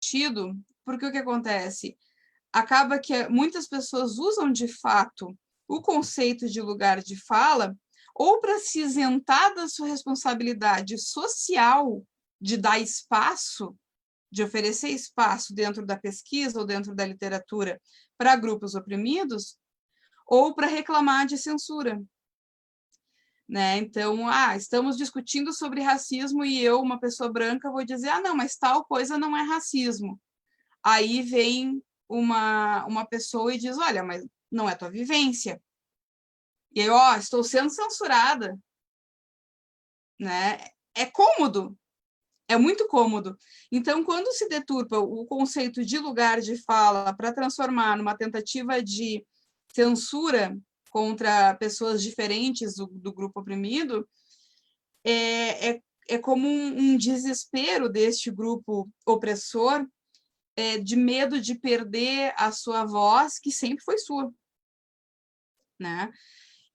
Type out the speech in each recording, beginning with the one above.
discutido, porque o que acontece? Acaba que muitas pessoas usam, de fato, o conceito de lugar de fala ou para se isentar da sua responsabilidade social de dar espaço, de oferecer espaço dentro da pesquisa ou dentro da literatura para grupos oprimidos, ou para reclamar de censura. Né? Então, estamos discutindo sobre racismo e eu, uma pessoa branca, vou dizer, não, mas tal coisa não é racismo. Aí vem uma pessoa e diz, olha, mas não é tua vivência. E eu, estou sendo censurada. Né? É cômodo, é muito cômodo. Então, quando se deturpa o conceito de lugar de fala para transformar numa tentativa de censura contra pessoas diferentes do grupo oprimido, é como um desespero deste grupo opressor, de medo de perder a sua voz, que sempre foi sua. Né?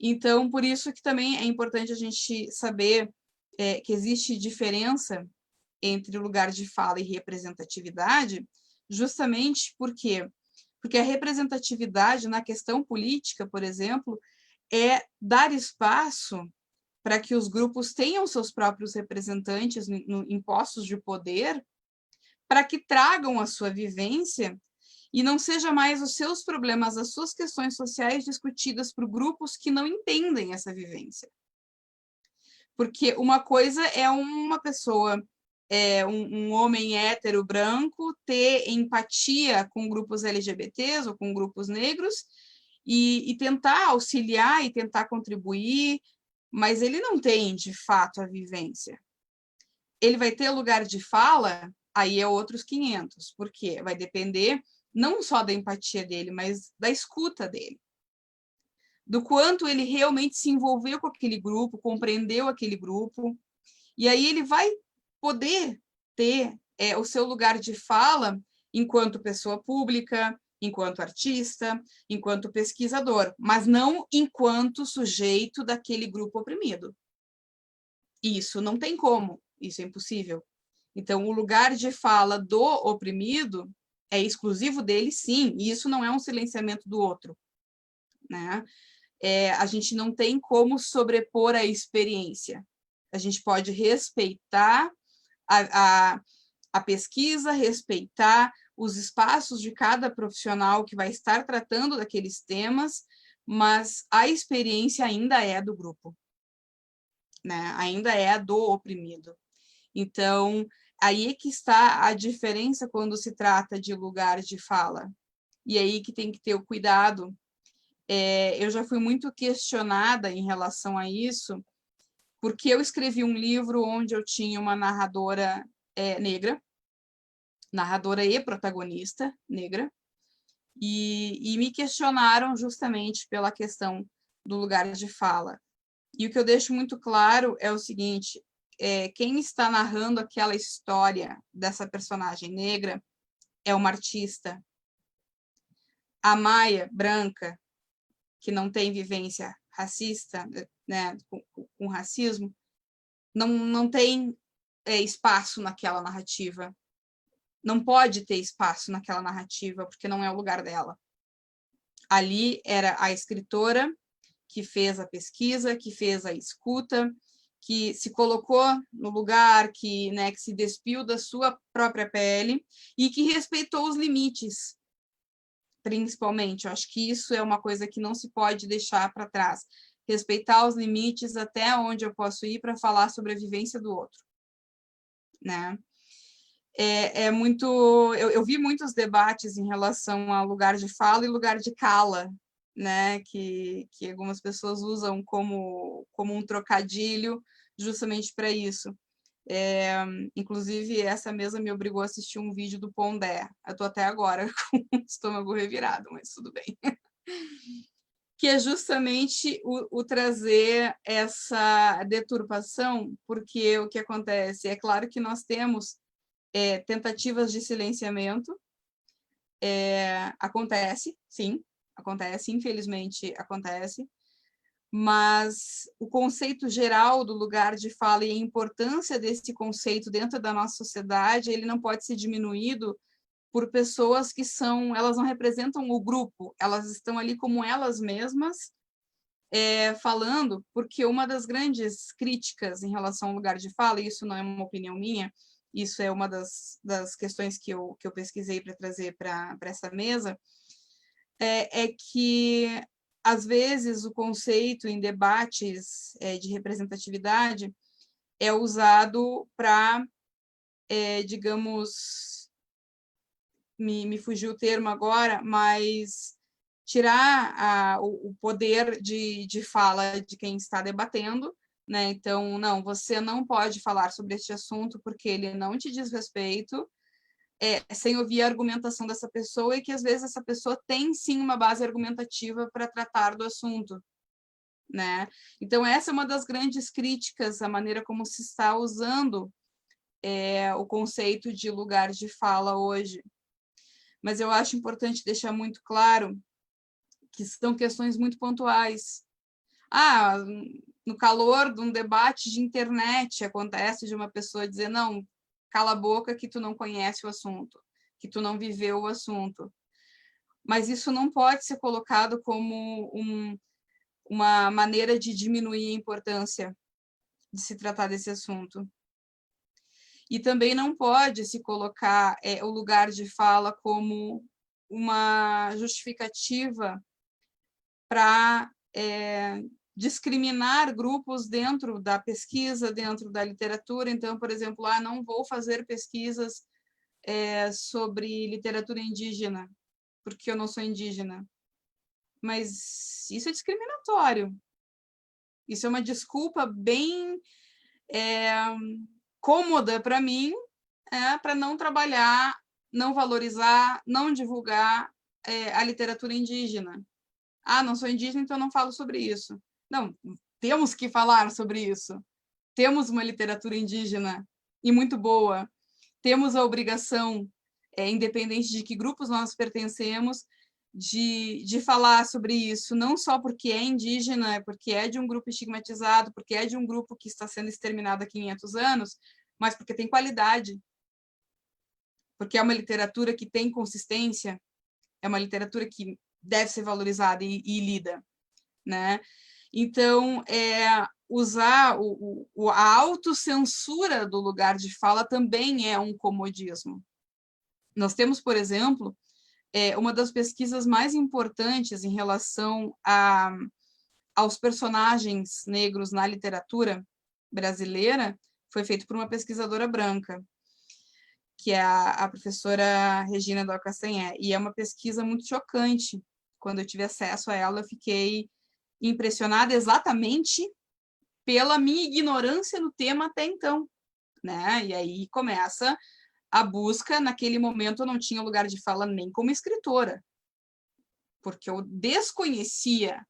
Então, por isso que também é importante a gente saber que existe diferença entre lugar de fala e representatividade, justamente porque a representatividade na questão política, por exemplo, é dar espaço para que os grupos tenham seus próprios representantes em postos de poder, para que tragam a sua vivência e não seja mais os seus problemas, as suas questões sociais discutidas por grupos que não entendem essa vivência. Porque uma coisa é uma pessoa, um homem hétero branco, ter empatia com grupos LGBTs ou com grupos negros e tentar auxiliar e tentar contribuir, mas ele não tem, de fato, a vivência. Ele vai ter lugar de fala, aí é outros 500, porque vai depender não só da empatia dele, mas da escuta dele. Do quanto ele realmente se envolveu com aquele grupo, compreendeu aquele grupo, e aí ele vai poder ter o seu lugar de fala enquanto pessoa pública, enquanto artista, enquanto pesquisador, mas não enquanto sujeito daquele grupo oprimido. Isso não tem como, isso é impossível. Então, o lugar de fala do oprimido é exclusivo dele, sim, e isso não é um silenciamento do outro. Né? A gente não tem como sobrepor a experiência. A gente pode respeitar a pesquisa, respeitar os espaços de cada profissional que vai estar tratando daqueles temas, mas a experiência ainda é do grupo, né? Ainda é a do oprimido. Então, aí é que está a diferença quando se trata de lugar de fala. E aí que tem que ter o cuidado. Eu já fui muito questionada em relação a isso, porque eu escrevi um livro onde eu tinha uma narradora negra, narradora e protagonista negra, e me questionaram justamente pela questão do lugar de fala. E o que eu deixo muito claro é o seguinte, quem está narrando aquela história dessa personagem negra é uma artista. A Maia, branca, que não tem vivência racista, né, com racismo, não tem espaço naquela narrativa. Não pode ter espaço naquela narrativa, porque não é o lugar dela. Ali era a escritora que fez a pesquisa, que fez a escuta, que se colocou no lugar, que se despiu da sua própria pele e que respeitou os limites, principalmente. Eu acho que isso é uma coisa que não se pode deixar para trás. Respeitar os limites até onde eu posso ir para falar sobre a vivência do outro. Né? Eu vi muitos debates em relação a lugar de fala e lugar de cala, né? que algumas pessoas usam como um trocadilho justamente para isso. Inclusive, essa mesa me obrigou a assistir um vídeo do Pondé. Eu estou até agora com o estômago revirado, mas tudo bem. Que é justamente o trazer essa deturpação, porque o que acontece? É claro que nós temos tentativas de silenciamento, acontece, sim, acontece, infelizmente acontece, mas o conceito geral do lugar de fala e a importância desse conceito dentro da nossa sociedade, ele não pode ser diminuído por pessoas que elas não representam o grupo, elas estão ali como elas mesmas, falando, porque uma das grandes críticas em relação ao lugar de fala, e isso não é uma opinião minha, isso é uma das questões que eu pesquisei para trazer para essa mesa, é que, às vezes, o conceito em debates de representatividade é usado para, digamos, me fugiu o termo agora, mas tirar o poder de fala de quem está debatendo, né? Então, não, você não pode falar sobre este assunto porque ele não te diz respeito, sem ouvir a argumentação dessa pessoa, e que às vezes essa pessoa tem sim uma base argumentativa para tratar do assunto, né? Então, essa é uma das grandes críticas à maneira como se está usando o conceito de lugar de fala hoje. Mas eu acho importante deixar muito claro que são questões muito pontuais. No calor de um debate de internet, acontece de uma pessoa dizer, não, cala a boca que tu não conhece o assunto, que tu não viveu o assunto. Mas isso não pode ser colocado como uma maneira de diminuir a importância de se tratar desse assunto. E também não pode se colocar o lugar de fala como uma justificativa para discriminar grupos dentro da pesquisa, dentro da literatura. Então, por exemplo, não vou fazer pesquisas sobre literatura indígena, porque eu não sou indígena. Mas isso é discriminatório. Isso é uma desculpa bem cômoda para mim, para não trabalhar, não valorizar, não divulgar a literatura indígena. Não sou indígena, então não falo sobre isso. Não, temos que falar sobre isso. Temos uma literatura indígena e muito boa. Temos a obrigação, independente de que grupos nós pertencemos, de falar sobre isso, não só porque é indígena, porque é de um grupo estigmatizado, porque é de um grupo que está sendo exterminado há 500 anos, mas porque tem qualidade, porque é uma literatura que tem consistência, é uma literatura que deve ser valorizada e lida, né? Então, usar a autocensura do lugar de fala também é um comodismo. Nós temos, por exemplo, uma das pesquisas mais importantes em relação aos personagens negros na literatura brasileira, foi feito por uma pesquisadora branca, que é a professora Regina Dal Castanhé, e é uma pesquisa muito chocante. Quando eu tive acesso a ela, eu fiquei impressionada exatamente pela minha ignorância no tema até então, né? E aí começa a busca. Naquele momento eu não tinha lugar de fala nem como escritora, porque eu desconhecia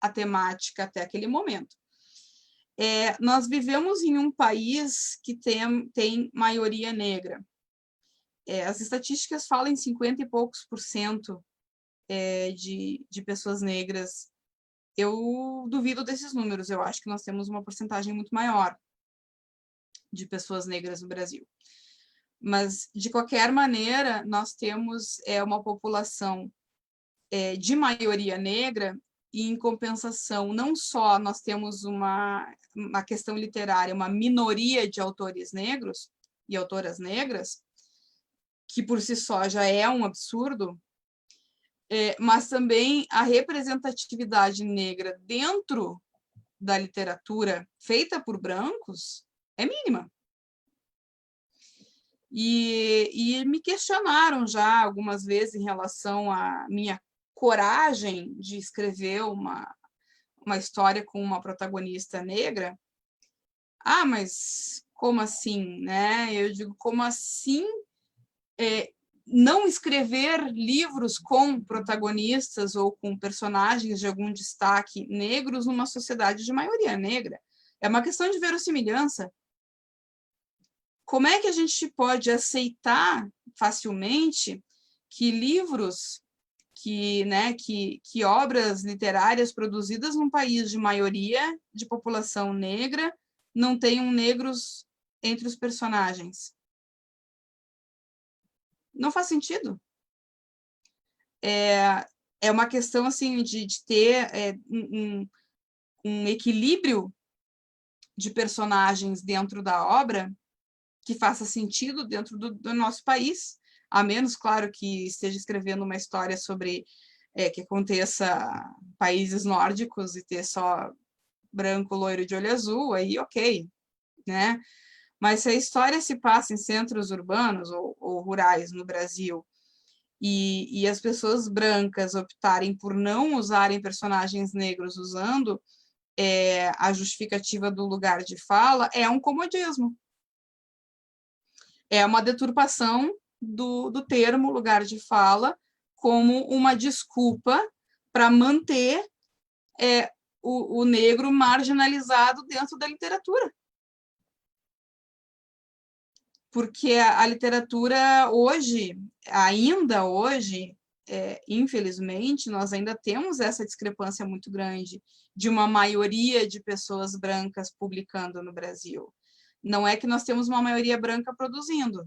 a temática até aquele momento. Nós vivemos em um país que tem maioria negra. As estatísticas falam em 50 e poucos % de pessoas negras. Eu duvido desses números, eu acho que nós temos uma porcentagem muito maior de pessoas negras no Brasil. Mas, de qualquer maneira, nós temos uma população de maioria negra, e, em compensação, não só nós temos uma questão literária, uma minoria de autores negros e autoras negras, que por si só já é um absurdo, mas também a representatividade negra dentro da literatura feita por brancos é mínima. E me questionaram já algumas vezes em relação à minha coragem de escrever uma história com uma protagonista negra. Mas como assim, né? Eu digo, como assim não escrever livros com protagonistas ou com personagens de algum destaque negros numa sociedade de maioria negra? É uma questão de verossimilhança. Como é que a gente pode aceitar facilmente que livros, que obras literárias produzidas num país de maioria de população negra não tenham negros entre os personagens? não faz sentido. É uma questão assim, de ter um equilíbrio de personagens dentro da obra que faça sentido dentro do nosso país, a menos, claro, que esteja escrevendo uma história sobre que aconteça países nórdicos e ter só branco, loiro de olho azul, aí ok, né? Mas se a história se passa em centros urbanos ou rurais no Brasil e as pessoas brancas optarem por não usarem personagens negros usando a justificativa do lugar de fala, é um comodismo. É uma deturpação do termo lugar de fala como uma desculpa para manter o negro marginalizado dentro da literatura. Porque a literatura hoje, ainda hoje, infelizmente, nós ainda temos essa discrepância muito grande de uma maioria de pessoas brancas publicando no Brasil. Não é que nós temos uma maioria branca produzindo,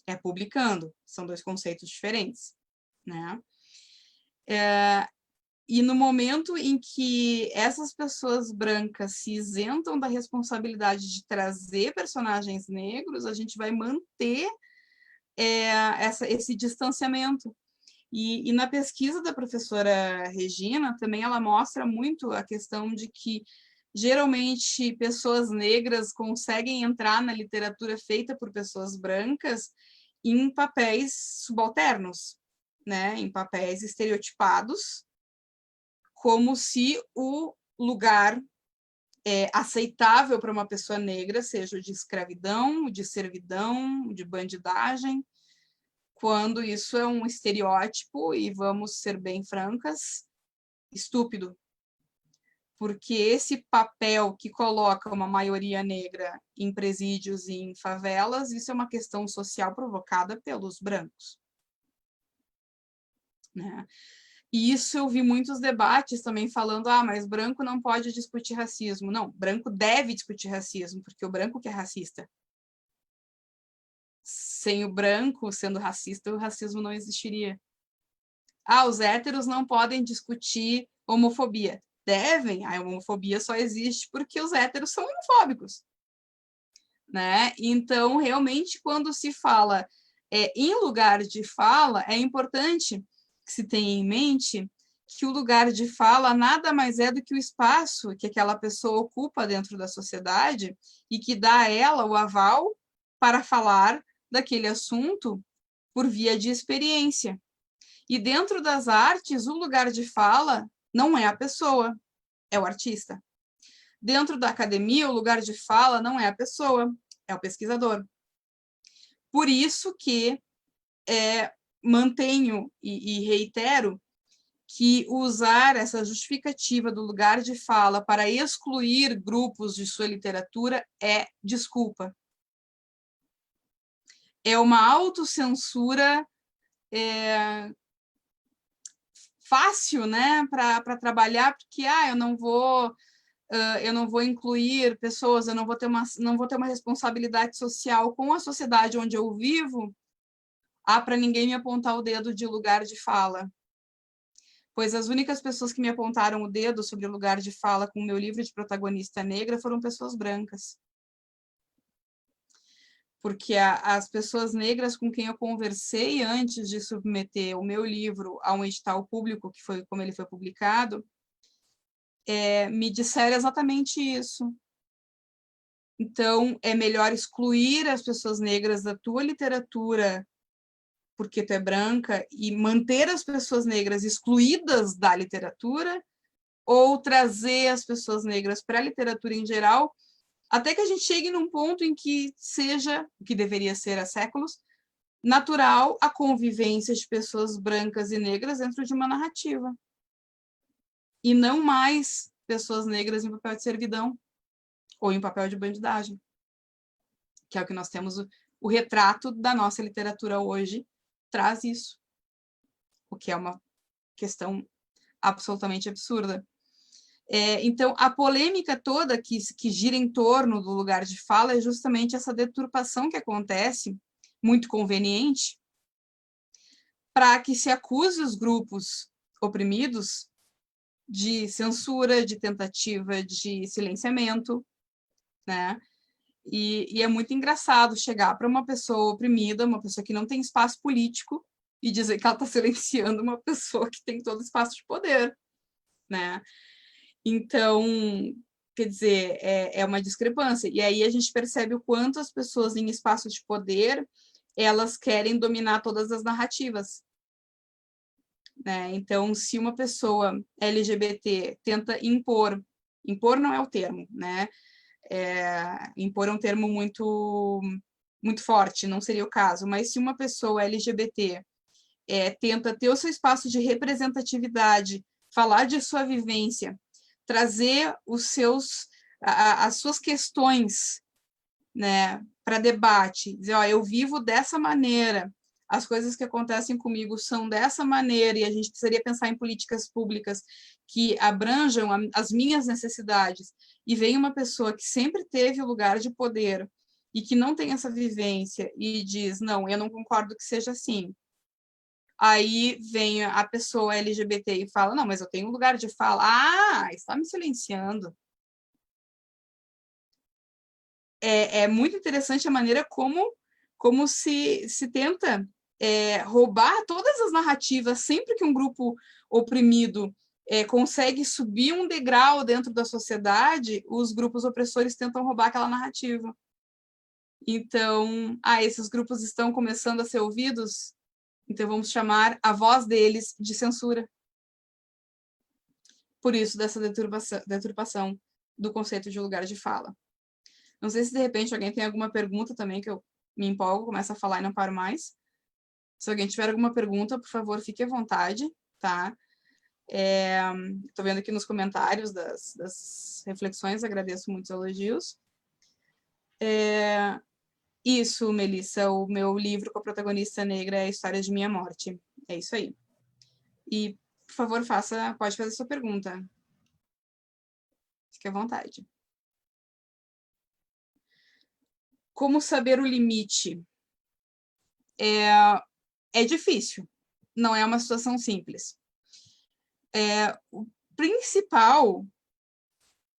é publicando, são dois conceitos diferentes, né? E no momento em que essas pessoas brancas se isentam da responsabilidade de trazer personagens negros, a gente vai manter esse distanciamento. E na pesquisa da professora Regina, também ela mostra muito a questão de que, geralmente, pessoas negras conseguem entrar na literatura feita por pessoas brancas em papéis subalternos, né? Em papéis estereotipados, como se o lugar aceitável para uma pessoa negra seja o de escravidão, o de servidão, o de bandidagem, quando isso é um estereótipo, e vamos ser bem francas, estúpido. Porque esse papel que coloca uma maioria negra em presídios e em favelas, isso é uma questão social provocada pelos brancos, né? E isso eu vi muitos debates também falando, mas branco não pode discutir racismo. Não, branco deve discutir racismo, porque o branco que é racista. Sem o branco sendo racista, o racismo não existiria. Os héteros não podem discutir homofobia. Devem, a homofobia só existe porque os héteros são homofóbicos, né? Então, realmente, quando se fala em lugar de fala, é importante que se tenha em mente que o lugar de fala nada mais é do que o espaço que aquela pessoa ocupa dentro da sociedade e que dá a ela o aval para falar daquele assunto por via de experiência. E dentro das artes, o lugar de fala não é a pessoa, é o artista. Dentro da academia, o lugar de fala não é a pessoa, é o pesquisador. Por isso que mantenho e reitero que usar essa justificativa do lugar de fala para excluir grupos de sua literatura é desculpa. É uma autocensura fácil, né, para trabalhar, porque eu não vou incluir pessoas, eu não vou ter uma responsabilidade social com a sociedade onde eu vivo, para ninguém me apontar o dedo de lugar de fala. Pois as únicas pessoas que me apontaram o dedo sobre o lugar de fala com o meu livro de protagonista negra foram pessoas brancas. Porque as pessoas negras com quem eu conversei antes de submeter o meu livro a um edital público, que foi como ele foi publicado, me disseram exatamente isso. Então, é melhor excluir as pessoas negras da tua literatura porque tu é branca e manter as pessoas negras excluídas da literatura, ou trazer as pessoas negras para a literatura em geral, até que a gente chegue num ponto em que seja, o que deveria ser há séculos, natural a convivência de pessoas brancas e negras dentro de uma narrativa. E não mais pessoas negras em papel de servidão ou em papel de bandidagem, que é o que nós temos, o retrato da nossa literatura hoje traz isso, o que é uma questão absolutamente absurda. Então, a polêmica toda que gira em torno do lugar de fala é justamente essa deturpação que acontece, muito conveniente, para que se acuse os grupos oprimidos de censura, de tentativa de silenciamento, né? E é muito engraçado chegar para uma pessoa oprimida, uma pessoa que não tem espaço político, e dizer que ela está silenciando uma pessoa que tem todo espaço de poder, né? Então, quer dizer, é uma discrepância. E aí a gente percebe o quanto as pessoas em espaço de poder, elas querem dominar todas as narrativas, né? Então, se uma pessoa LGBT tenta impor não é o termo, né? Impor é um termo muito, muito forte, não seria o caso, mas se uma pessoa LGBT tenta ter o seu espaço de representatividade, falar de sua vivência, trazer as suas questões, né, para debate, dizer, ó, eu vivo dessa maneira, as coisas que acontecem comigo são dessa maneira, e a gente precisaria pensar em políticas públicas que abranjam as minhas necessidades, e vem uma pessoa que sempre teve o lugar de poder e que não tem essa vivência e diz, não, eu não concordo que seja assim. Aí vem a pessoa LGBT e fala, não, mas eu tenho um lugar de fala. Ah, está me silenciando. É muito interessante a maneira como se tenta roubar todas as narrativas. Sempre que um grupo oprimido consegue subir um degrau dentro da sociedade, os grupos opressores tentam roubar aquela narrativa. Então, esses grupos estão começando a ser ouvidos, então vamos chamar a voz deles de censura. Por isso, dessa deturpação do conceito de lugar de fala. Não sei se, de repente, alguém tem alguma pergunta também, que eu me empolgo, começo a falar e não paro mais. Se alguém tiver alguma pergunta, por favor, fique à vontade, tá? Estou vendo aqui nos comentários das reflexões, agradeço muitos elogios. Isso, Melissa, o meu livro com a protagonista negra é a história de minha morte. É isso aí. E, por favor, pode fazer sua pergunta. Fique à vontade. Como saber o limite? É difícil. Não é uma situação simples. O principal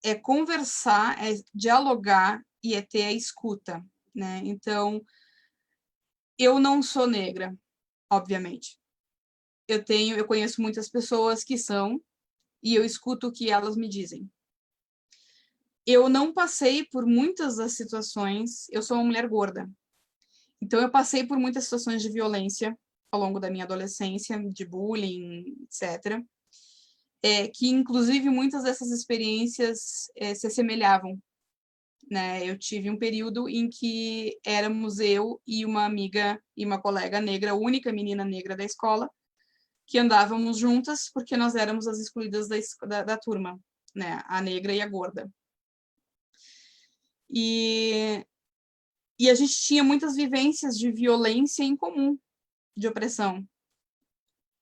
é conversar, é dialogar e é ter a escuta, né? Então, eu não sou negra, obviamente. Eu conheço muitas pessoas que são, e eu escuto o que elas me dizem. Eu não passei por muitas das situações, eu sou uma mulher gorda, então eu passei por muitas situações de violência ao longo da minha adolescência, de bullying, etc., que inclusive muitas dessas experiências se assemelhavam, né? Eu tive um período em que éramos eu e uma amiga e uma colega negra, a única menina negra da escola, que andávamos juntas porque nós éramos as excluídas da turma, né? A negra e a gorda. E a gente tinha muitas vivências de violência em comum, de opressão.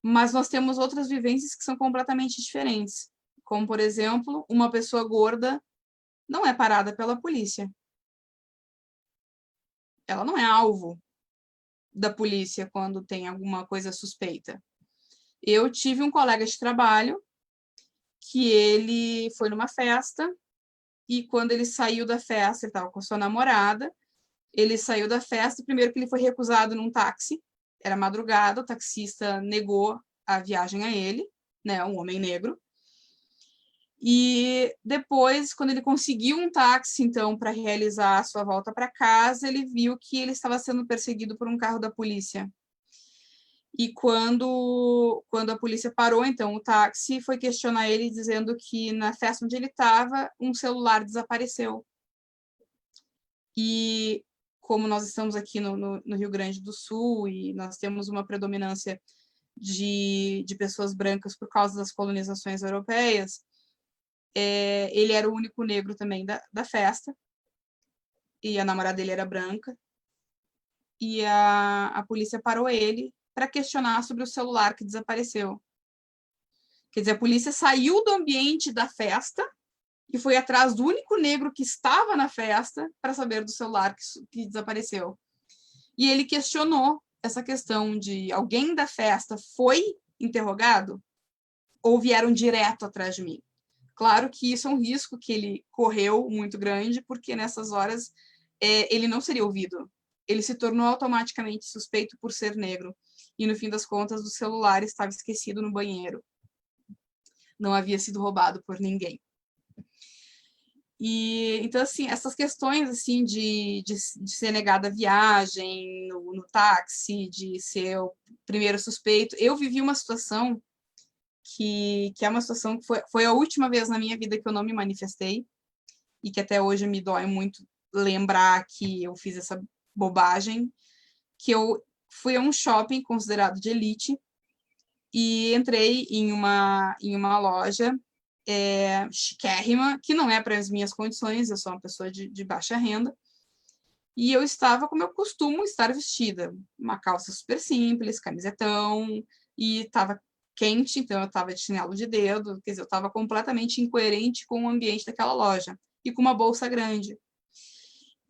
Mas nós temos outras vivências que são completamente diferentes. Como, por exemplo, uma pessoa gorda não é parada pela polícia. Ela não é alvo da polícia quando tem alguma coisa suspeita. Eu tive um colega de trabalho que ele foi numa festa e quando ele saiu da festa, ele estava com sua namorada, ele saiu da festa, primeiro que ele foi recusado num táxi, era madrugada, o taxista negou a viagem a ele, né, um homem negro. E depois, quando ele conseguiu um táxi, então, para realizar a sua volta para casa, ele viu que ele estava sendo perseguido por um carro da polícia. E quando a polícia parou, então, o táxi foi questionar ele, dizendo que na festa onde ele estava, um celular desapareceu. E como nós estamos aqui no Rio Grande do Sul e nós temos uma predominância de pessoas brancas por causa das colonizações europeias, ele era o único negro também da festa, e a namorada dele era branca, e a polícia parou ele para questionar sobre o celular que desapareceu. Quer dizer, a polícia saiu do ambiente da festa e foi atrás do único negro que estava na festa para saber do celular que desapareceu. E ele questionou essa questão de alguém da festa foi interrogado ou vieram direto atrás de mim. Claro que isso é um risco que ele correu muito grande, porque nessas horas ele não seria ouvido. Ele se tornou automaticamente suspeito por ser negro. E, no fim das contas, o celular estava esquecido no banheiro. Não havia sido roubado por ninguém. E, então, assim, essas questões, assim, de ser negada a viagem no táxi, de ser o primeiro suspeito. Eu vivi uma situação que é uma situação que foi a última vez na minha vida que eu não me manifestei e que até hoje me dói muito lembrar que eu fiz essa bobagem, que eu fui a um shopping considerado de elite e entrei em uma loja chiquérrima, que não é para as minhas condições, eu sou uma pessoa de baixa renda, e eu estava como eu costumo estar vestida, uma calça super simples, camisetão, e estava quente, então eu estava de chinelo de dedo, quer dizer, eu estava completamente incoerente com o ambiente daquela loja, e com uma bolsa grande.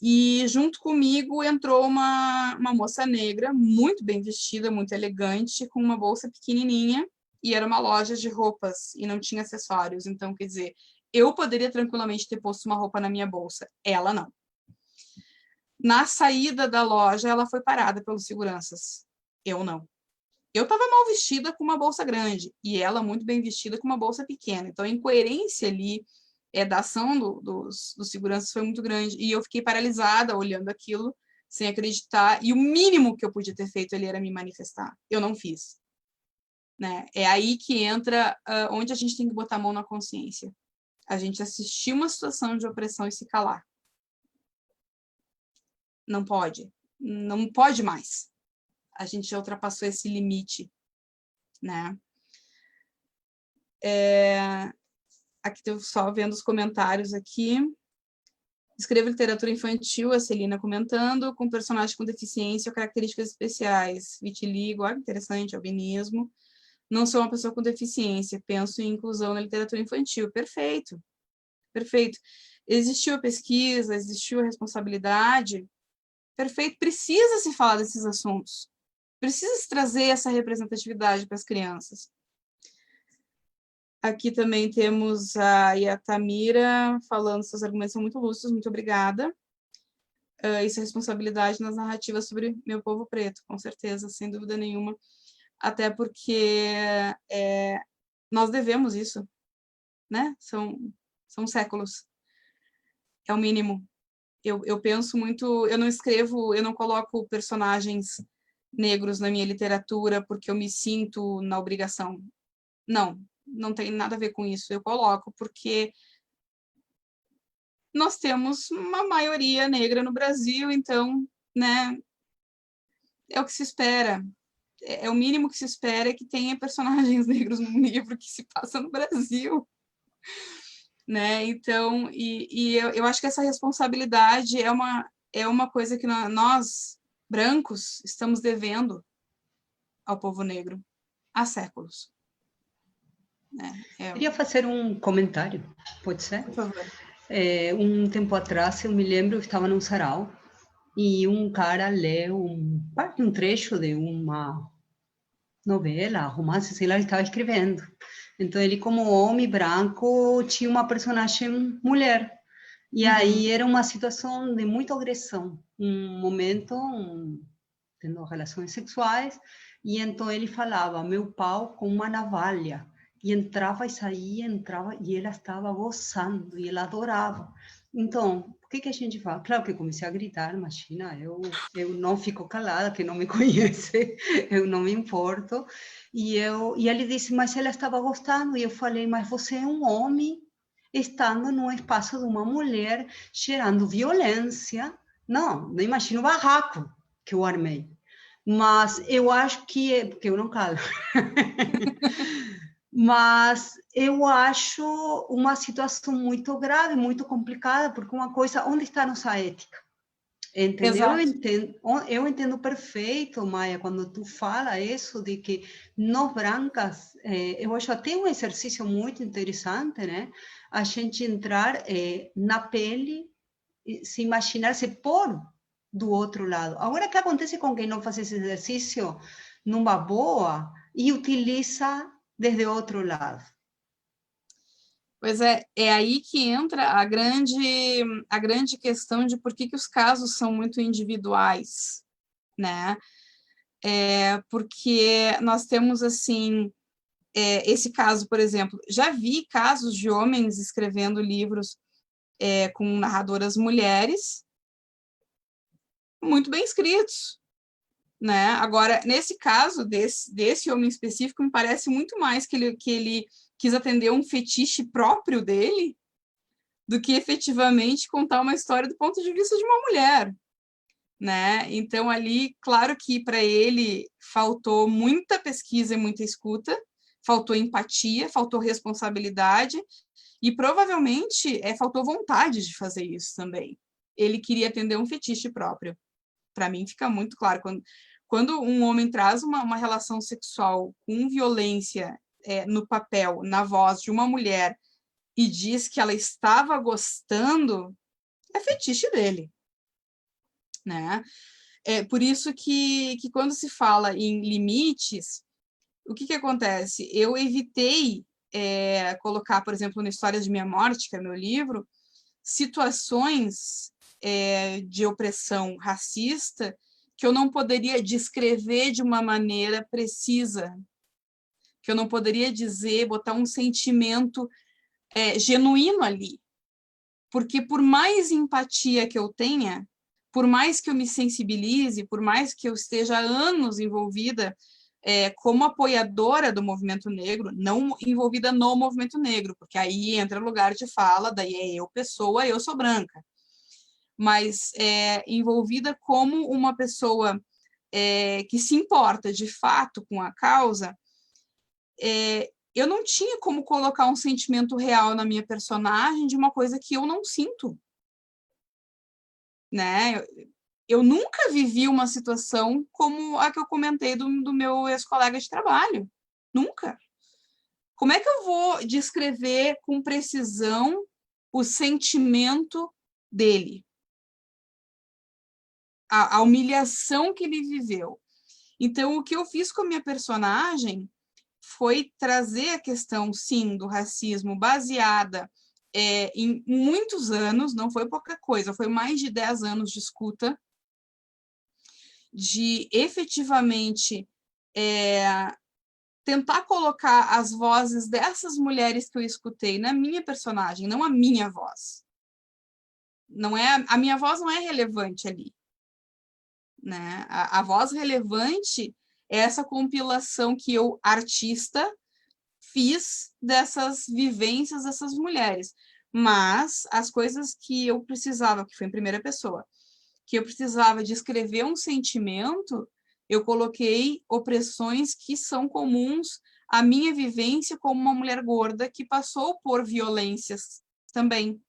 E junto comigo entrou uma moça negra, muito bem vestida, muito elegante, com uma bolsa pequenininha, e era uma loja de roupas, e não tinha acessórios. Então, quer dizer, eu poderia tranquilamente ter posto uma roupa na minha bolsa, ela não. Na saída da loja, ela foi parada pelos seguranças, eu não. Eu estava mal vestida com uma bolsa grande, e ela muito bem vestida com uma bolsa pequena. Então, a incoerência ali da ação dos seguranças foi muito grande, e eu fiquei paralisada olhando aquilo, sem acreditar, e o mínimo que eu podia ter feito ali era me manifestar. Eu não fiz. Né? É aí que entra onde a gente tem que botar a mão na consciência. A gente assistir uma situação de opressão e se calar. Não pode. Não pode mais. A gente já ultrapassou esse limite. Né? Aqui estou só vendo os comentários aqui. Escreva literatura infantil, a Celina comentando, com personagens com deficiência ou características especiais. Vitiligo, interessante, albinismo. Não sou uma pessoa com deficiência, penso em inclusão na literatura infantil. Perfeito, perfeito. Existiu a pesquisa, existiu a responsabilidade. Perfeito, precisa se falar desses assuntos. Precisa se trazer essa representatividade para as crianças. Aqui também temos a Yatamira falando, seus argumentos são muito lúcidos, muito obrigada. Isso é responsabilidade nas narrativas sobre meu povo preto, com certeza, sem dúvida nenhuma. Até porque nós devemos isso, né? São séculos. É o mínimo. Eu penso muito, eu não escrevo, eu não coloco personagens negros na minha literatura porque eu me sinto na obrigação. Não tem nada a ver com isso. Eu coloco porque nós temos uma maioria negra no Brasil, então, né, é o que se espera. É o mínimo que se espera que tenha personagens negros num livro que se passa no Brasil. Né? Então, eu acho que essa responsabilidade é uma coisa que nós, brancos, estamos devendo ao povo negro há séculos. Né? Queria fazer um comentário, pode ser? Por favor. Um tempo atrás, eu me lembro que estava num sarau e um cara leu um trecho de uma novela, romance, sei lá, ele estava escrevendo. Então, ele, como homem branco, tinha uma personagem mulher. E aí era uma situação de muita agressão. Um momento tendo relações sexuais. E então ele falava, meu pau com uma navalha. E entrava e saía, entrava, e ela estava gozando, e ela adorava. Então, o que a gente faz? Claro que eu comecei a gritar, imagina, eu não fico calada, que não me conhece, eu não me importo. E ele disse, mas ela estava gostando. E eu falei, mas você é um homem estando no espaço de uma mulher, gerando violência. Não imagino o barraco que eu armei. Mas eu acho que porque eu não calo. Mas eu acho uma situação muito grave, muito complicada, porque uma coisa, onde está a nossa ética? Entendeu? Eu entendo perfeito, Maia, quando tu fala isso de que nós brancas, eu acho até um exercício muito interessante, né? A gente entrar na pele, se imaginar, se pôr do outro lado. Agora, o que acontece com quem não faz esse exercício numa boa e utiliza desde outro lado? Pois é aí que entra a grande questão de por que os casos são muito individuais, né? Porque nós temos, assim, esse caso, por exemplo, já vi casos de homens escrevendo livros com narradoras mulheres muito bem escritos, né? Agora, nesse caso desse homem específico, me parece muito mais que ele quis atender um fetiche próprio dele do que efetivamente contar uma história do ponto de vista de uma mulher, né? Então, ali, claro que para ele faltou muita pesquisa e muita escuta, faltou empatia, faltou responsabilidade e provavelmente faltou vontade de fazer isso também. Ele queria atender um fetiche próprio. Para mim fica muito claro, quando um homem traz uma relação sexual com violência no papel, na voz de uma mulher, e diz que ela estava gostando, é fetiche dele, né? É por isso que quando se fala em limites, o que acontece? Eu evitei colocar, por exemplo, no Histórias de Minha Morte, que é meu livro, situações de opressão racista que eu não poderia descrever de uma maneira precisa, que eu não poderia dizer, botar um sentimento genuíno ali. Porque por mais empatia que eu tenha, por mais que eu me sensibilize, por mais que eu esteja há anos envolvida como apoiadora do movimento negro, não envolvida no movimento negro, porque aí entra lugar de fala, daí eu pessoa, eu sou branca. Mas envolvida como uma pessoa que se importa de fato com a causa, eu não tinha como colocar um sentimento real na minha personagem de uma coisa que eu não sinto, né? Eu nunca vivi uma situação como a que eu comentei do meu ex-colega de trabalho. Nunca. Como é que eu vou descrever com precisão o sentimento dele? A humilhação que ele viveu. Então, o que eu fiz com a minha personagem foi trazer a questão, sim, do racismo baseada em muitos anos, não foi pouca coisa, foi mais de 10 anos de escuta, de efetivamente tentar colocar as vozes dessas mulheres que eu escutei na minha personagem, não a minha voz. Não é, a minha voz não é relevante ali, né? A voz relevante é essa compilação que eu, artista, fiz dessas vivências dessas mulheres. Mas as coisas que eu precisava, que foi em primeira pessoa, que eu precisava de escrever um sentimento, eu coloquei opressões que são comuns à minha vivência como uma mulher gorda que passou por violências também.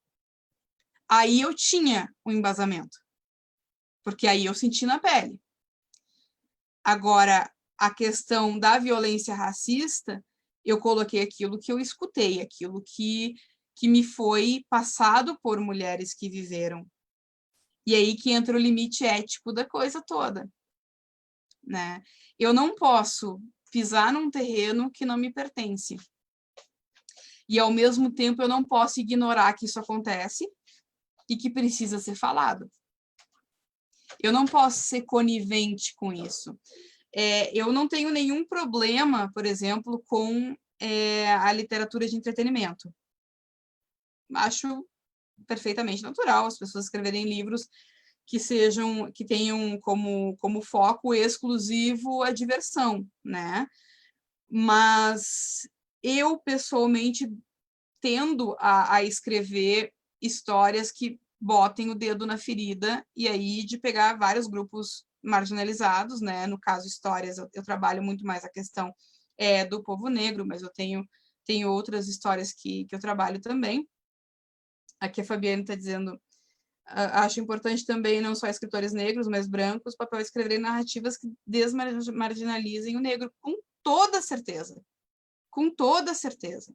Aí eu tinha um embasamento, porque aí eu senti na pele. Agora, a questão da violência racista, eu coloquei aquilo que eu escutei, aquilo que me foi passado por mulheres que viveram. E aí que entra o limite ético da coisa toda, né? Eu não posso pisar num terreno que não me pertence. E, ao mesmo tempo, eu não posso ignorar que isso acontece e que precisa ser falado. Eu não posso ser conivente com isso. Eu não tenho nenhum problema, por exemplo, com a literatura de entretenimento. Acho perfeitamente natural as pessoas escreverem livros que tenham como foco exclusivo a diversão, né? Mas eu, pessoalmente, tendo a escrever histórias que botem o dedo na ferida, e aí de pegar vários grupos marginalizados, né? No caso, histórias, eu trabalho muito mais a questão do povo negro, mas eu tenho outras histórias que eu trabalho também. Aqui a Fabiana está dizendo, acho importante também, não só escritores negros, mas brancos, o papel de escrever narrativas que desmarginalizem o negro, com toda certeza. Com toda certeza.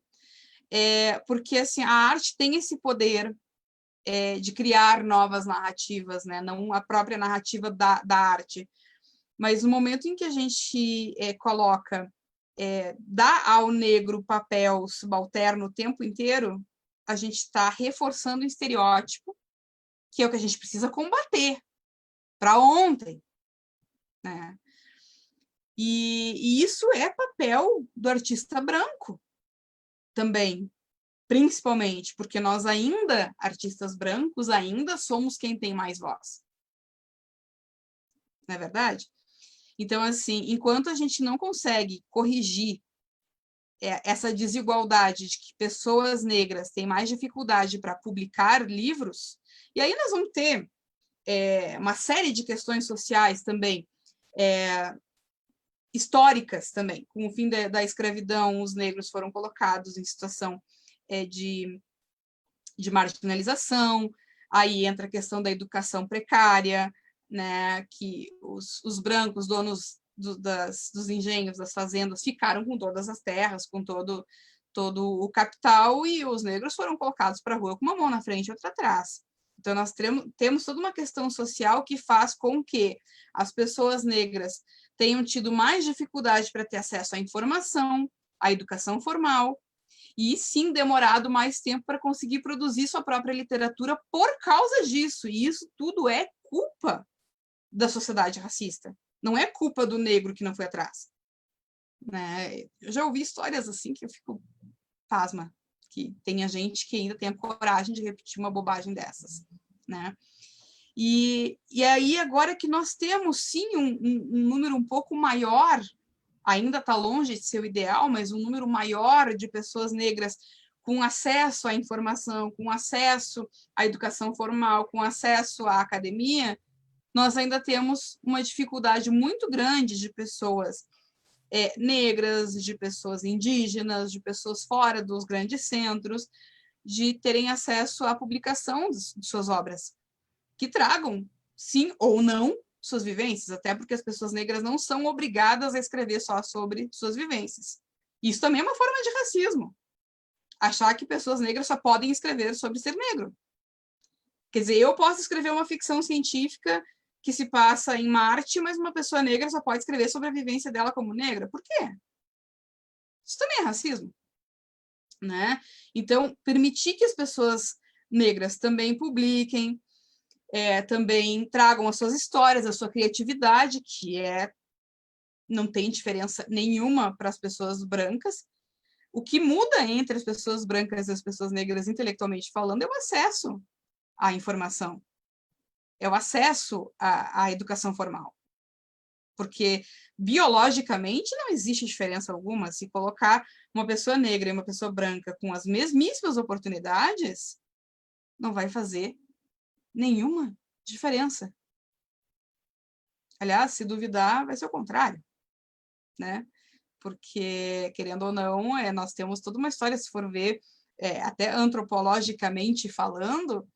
Porque assim, a arte tem esse poder de criar novas narrativas, né? Não a própria narrativa da arte, mas no momento em que a gente coloca, dá ao negro papel subalterno o tempo inteiro, a gente está reforçando o estereótipo, que é o que a gente precisa combater para ontem, né? E isso é papel do artista branco também, principalmente, porque nós ainda, artistas brancos, ainda somos quem tem mais voz. Não é verdade? Então, assim, enquanto a gente não consegue corrigir essa desigualdade de que pessoas negras têm mais dificuldade para publicar livros, e aí nós vamos ter uma série de questões sociais também, históricas também. Com o fim da escravidão, os negros foram colocados em situação de marginalização, aí entra a questão da educação precária, né, que os brancos, donos dos engenhos, das fazendas, ficaram com todas as terras, com todo o capital, e os negros foram colocados para a rua com uma mão na frente e outra atrás. Então, nós temos toda uma questão social que faz com que as pessoas negras tenham tido mais dificuldade para ter acesso à informação, à educação formal, e sim demorado mais tempo para conseguir produzir sua própria literatura por causa disso. E isso tudo é culpa da sociedade racista. Não é culpa do negro que não foi atrás. Né? Eu já ouvi histórias assim que eu fico pasma, que tenha gente que ainda tem a coragem de repetir uma bobagem dessas. Né? E aí, agora que nós temos, sim, um número um pouco maior, ainda está longe de ser o ideal, mas um número maior de pessoas negras com acesso à informação, com acesso à educação formal, com acesso à academia, nós ainda temos uma dificuldade muito grande de pessoas negras, de pessoas indígenas, de pessoas fora dos grandes centros, de terem acesso à publicação de suas obras, que tragam, sim ou não, suas vivências, até porque as pessoas negras não são obrigadas a escrever só sobre suas vivências. Isso também é uma forma de racismo. Achar que pessoas negras só podem escrever sobre ser negro. Quer dizer, eu posso escrever uma ficção científica que se passa em Marte, mas uma pessoa negra só pode escrever sobre a vivência dela como negra. Por quê? Isso também é racismo. Né? Então, permitir que as pessoas negras também publiquem, também tragam as suas histórias, a sua criatividade, que não tem diferença nenhuma para as pessoas brancas. O que muda entre as pessoas brancas e as pessoas negras, intelectualmente falando, é o acesso à informação, é o acesso à educação formal. Porque, biologicamente, não existe diferença alguma. Se colocar uma pessoa negra e uma pessoa branca com as mesmíssimas oportunidades, não vai fazer nenhuma diferença. Aliás, se duvidar, vai ser o contrário, né? Porque, querendo ou não, nós temos toda uma história, se for ver, até antropologicamente falando,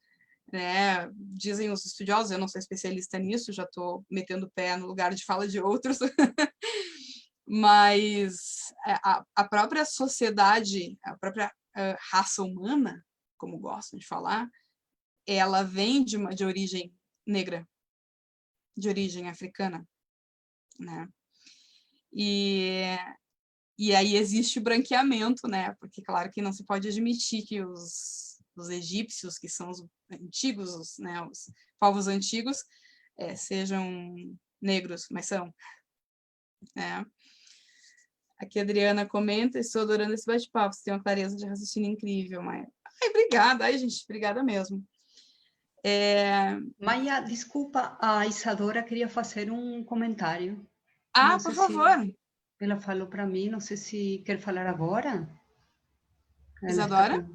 né? Dizem os estudiosos, eu não sou especialista nisso, já estou metendo o pé no lugar de fala de outros, mas a própria sociedade, a própria raça humana, como gostam de falar, ela vem de origem negra, de origem africana, né? E aí existe o branqueamento, né? Porque, claro, que não se pode admitir que os egípcios, que são os antigos, os povos antigos, sejam negros, mas são. Né? Aqui a Adriana comenta, estou adorando esse bate-papo, você tem uma clareza de raciocínio incrível, Maia. Ai, obrigada, gente, obrigada mesmo. Maia, desculpa, a Isadora queria fazer um comentário. Por favor. Ela falou para mim, não sei se quer falar agora. Isadora?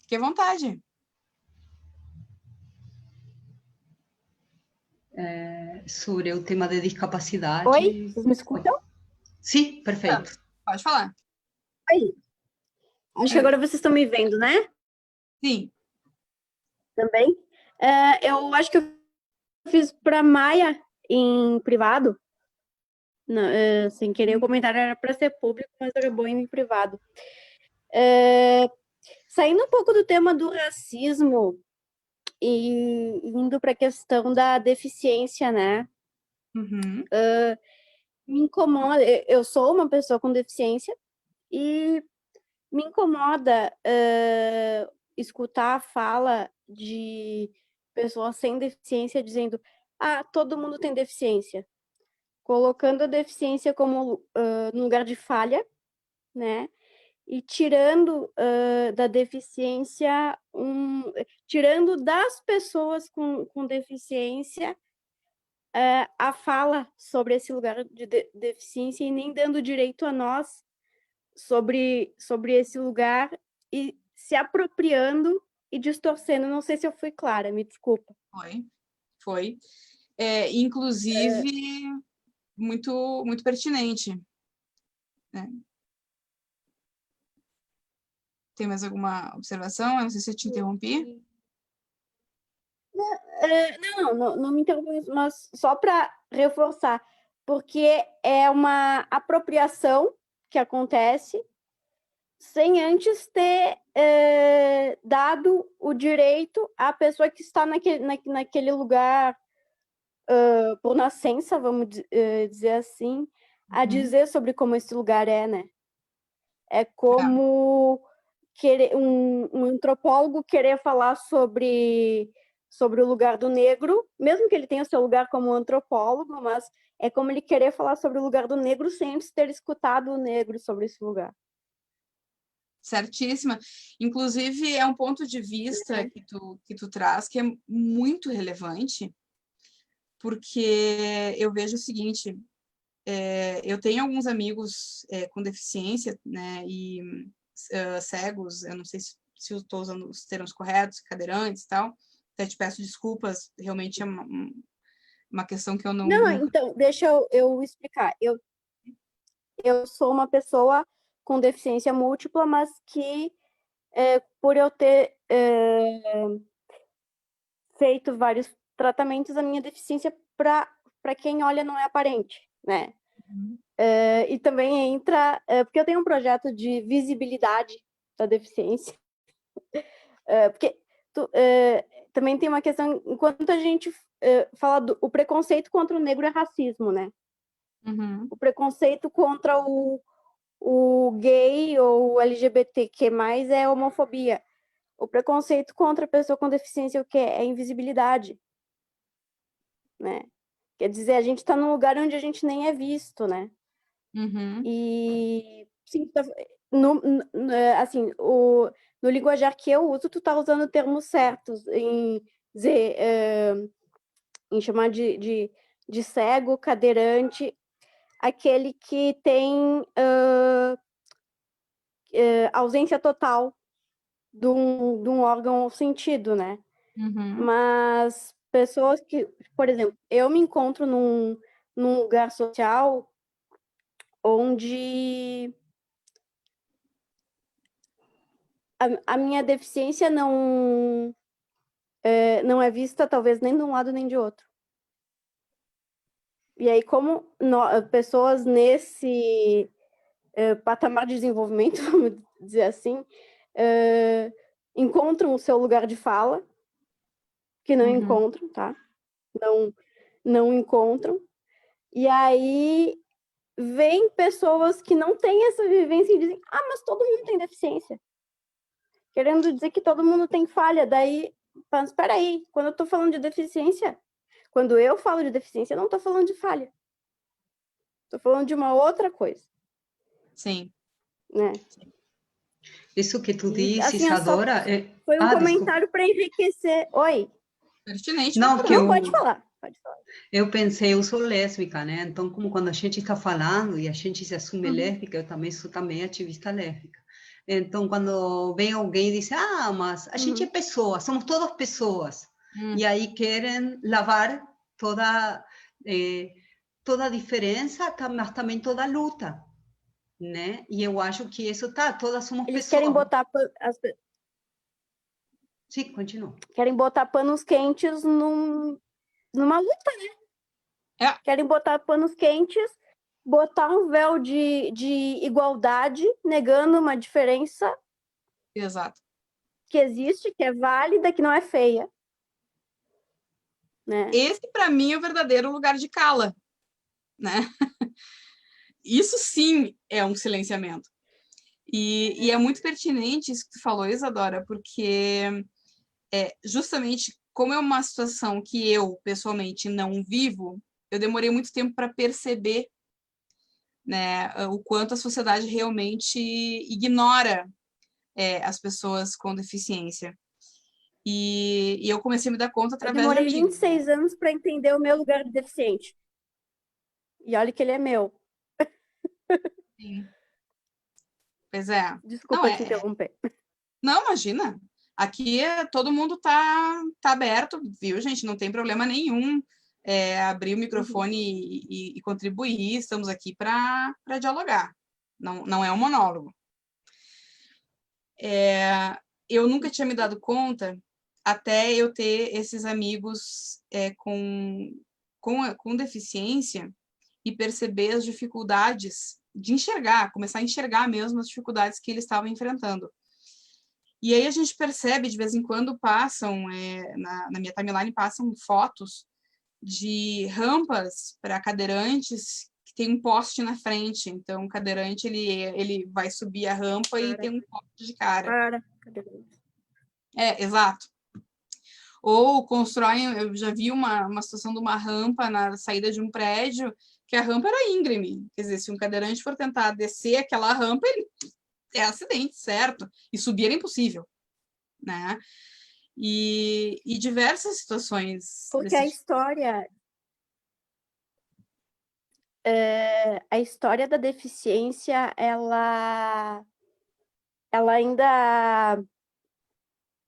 Fique à vontade. Sobre o tema de discapacidade. Oi, vocês me escutam? Sim, perfeito. Pode falar. Oi. Acho que agora vocês estão me vendo, né? Sim. Também. Eu acho que eu fiz para Maia em privado. Não, sem querer, o comentário era para ser público, mas acabou em privado. Saindo um pouco do tema do racismo, e indo para a questão da deficiência, né? Uhum. Me incomoda, eu sou uma pessoa com deficiência e me incomoda escutar a fala de pessoas sem deficiência dizendo, todo mundo tem deficiência, colocando a deficiência como no lugar de falha, né? E tirando da deficiência, tirando das pessoas com deficiência a fala sobre esse lugar de deficiência e nem dando direito a nós sobre esse lugar e se apropriando e distorcendo. Não sei se eu fui clara, me desculpa. Foi. Inclusive, muito, muito pertinente. Né? Tem mais alguma observação? Eu não sei se eu te interrompi. Não me interrompa, mas só para reforçar, porque é uma apropriação que acontece sem antes ter dado o direito à pessoa que está naquele lugar por nascença, vamos dizer assim, a dizer sobre como esse lugar é, né? É como querer, um antropólogo querer falar sobre o lugar do negro, mesmo que ele tenha o seu lugar como antropólogo, mas é como ele querer falar sobre o lugar do negro sem antes ter escutado o negro sobre esse lugar. Certíssima. Inclusive, é um ponto de vista que tu traz que é muito relevante, porque eu vejo o seguinte, eu tenho alguns amigos com deficiência, né, e cegos, eu não sei se eu estou usando os termos corretos, cadeirantes e tal, até te peço desculpas, realmente é uma questão que eu não... Não, então, deixa eu explicar. Eu sou uma pessoa com deficiência múltipla, mas que, por eu ter feito vários tratamentos, a minha deficiência, para quem olha, não é aparente, né? E também entra... porque eu tenho um projeto de visibilidade da deficiência. Porque também tem uma questão... Enquanto a gente fala o preconceito contra o negro é racismo, né? Uhum. O preconceito contra o gay ou LGBTQ+, é homofobia. O preconceito contra a pessoa com deficiência o quê? É invisibilidade, né? Quer dizer, a gente está num lugar onde a gente nem é visto, né? Uhum. E, sim, assim, no linguajar que eu uso, tu tá usando termos certos em dizer, em chamar de cego, cadeirante, aquele que tem ausência total de um órgão ou sentido, né? Uhum. Mas pessoas que, por exemplo, eu me encontro num lugar social onde a minha deficiência não é vista, talvez, nem de um lado nem de outro. E aí, como pessoas nesse patamar de desenvolvimento, vamos dizer assim, encontram o seu lugar de fala, que não encontram, tá? Não encontram. E aí, vem pessoas que não têm essa vivência e dizem, mas todo mundo tem deficiência. Querendo dizer que todo mundo tem falha. Daí, mas espera aí, quando eu tô falando de deficiência, quando eu falo de deficiência, eu não tô falando de falha. Tô falando de uma outra coisa. Sim. Né? Isso que tu disse, assim, Isadora... foi um comentário para enriquecer. Oi. Pertinente. Não, pode falar. Eu pensei, eu sou lésbica, né? Então, como quando a gente está falando e a gente se assume lésbica, eu também sou ativista lésbica. Então, quando vem alguém e diz, mas a gente é pessoa, somos todas pessoas. E aí querem lavar toda a diferença, mas também toda a luta, né? E eu acho que isso todas somos Eles pessoas. Querem botar Sim, continua. Querem botar panos quentes numa luta, né? Querem botar panos quentes, botar um véu de igualdade, negando uma diferença. Exato. Que existe, que é válida, que não é feia. né? Esse, para mim, é o verdadeiro lugar de cala, né? Isso sim é um silenciamento. E é muito pertinente isso que tu falou, Isadora, porque justamente como é uma situação que eu, pessoalmente, não vivo, eu demorei muito tempo para perceber, né, o quanto a sociedade realmente ignora as pessoas com deficiência. E eu comecei a me dar conta Eu através de demorei amigos. 26 anos para entender o meu lugar de deficiente. E olha que ele é meu. Sim. Pois é. Não, Desculpa te interromper. não, imagina. Aqui todo mundo tá aberto, viu, gente? Não tem problema nenhum abrir o microfone e contribuir. Estamos aqui para dialogar. Não é um monólogo. Eu nunca tinha me dado conta até eu ter esses amigos com deficiência e perceber as dificuldades de enxergar, começar a enxergar mesmo as dificuldades que eles estavam enfrentando. E aí a gente percebe, de vez em quando passam, na minha timeline passam fotos de rampas para cadeirantes que tem um poste na frente. Então, o cadeirante, ele vai subir a rampa e tem um poste de cara. Exato. Ou constroem, eu já vi uma situação de uma rampa na saída de um prédio, que a rampa era íngreme. Quer dizer, se um cadeirante for tentar descer aquela rampa, ele é acidente, certo? E subir era impossível, né? E diversas situações. Porque a história da deficiência, ela ainda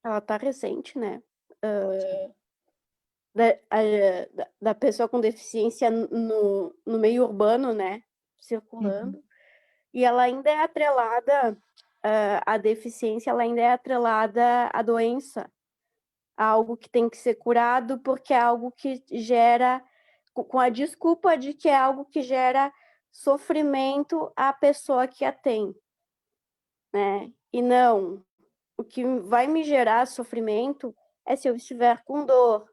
ela tá recente, né? Da pessoa com deficiência no meio urbano, né? Circulando. E ela ainda é atrelada, a deficiência, ela ainda é atrelada à doença, a algo que tem que ser curado, porque é algo que gera, com a desculpa de que é algo que gera sofrimento à pessoa que a tem, né? E não, o que vai me gerar sofrimento é se eu estiver com dor.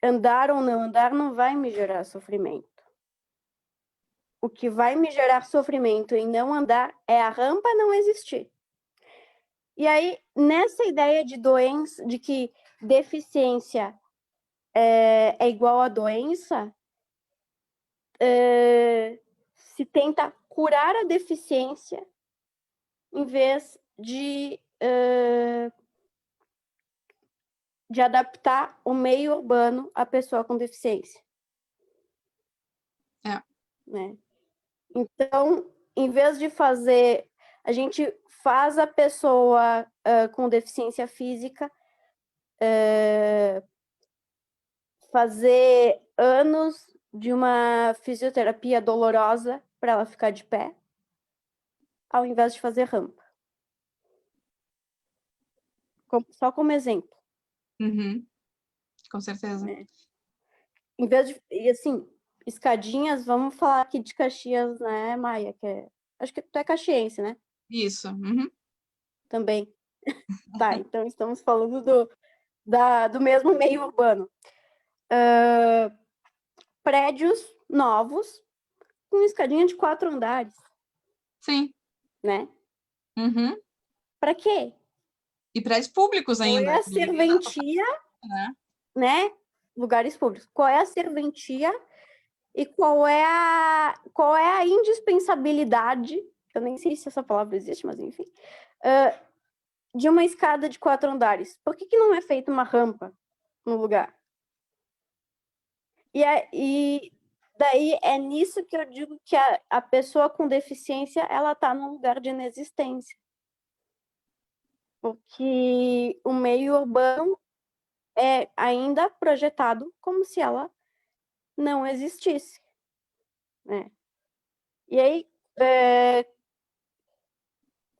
Andar ou não andar não vai me gerar sofrimento. O que vai me gerar sofrimento em não andar é a rampa não existir. E aí, nessa ideia de doença, de que deficiência é igual a doença, se tenta curar a deficiência em vez de adaptar o meio urbano à pessoa com deficiência. Né? Então, em vez de fazer, a gente faz a pessoa com deficiência física fazer anos de uma fisioterapia dolorosa para ela ficar de pé, ao invés de fazer rampa. Só como exemplo. Com certeza. Né? Em vez de, e assim, escadinhas, vamos falar aqui de Caxias, né, Maia? Acho que tu é caxiense, né? Isso. Também. Tá, então estamos falando do mesmo meio urbano. Prédios novos com escadinha de 4 andares. Sim. Né? Para quê? E prédios públicos ainda. Qual é a serventia, né? Lugares públicos. Qual é a serventia e qual é a indispensabilidade, eu nem sei se essa palavra existe, mas enfim, de uma escada de 4 andares? Por que não é feita uma rampa no lugar? E daí é nisso que eu digo que a pessoa com deficiência, ela está num lugar de inexistência. Porque o meio urbano é ainda projetado como se ela não existisse. Né? E aí,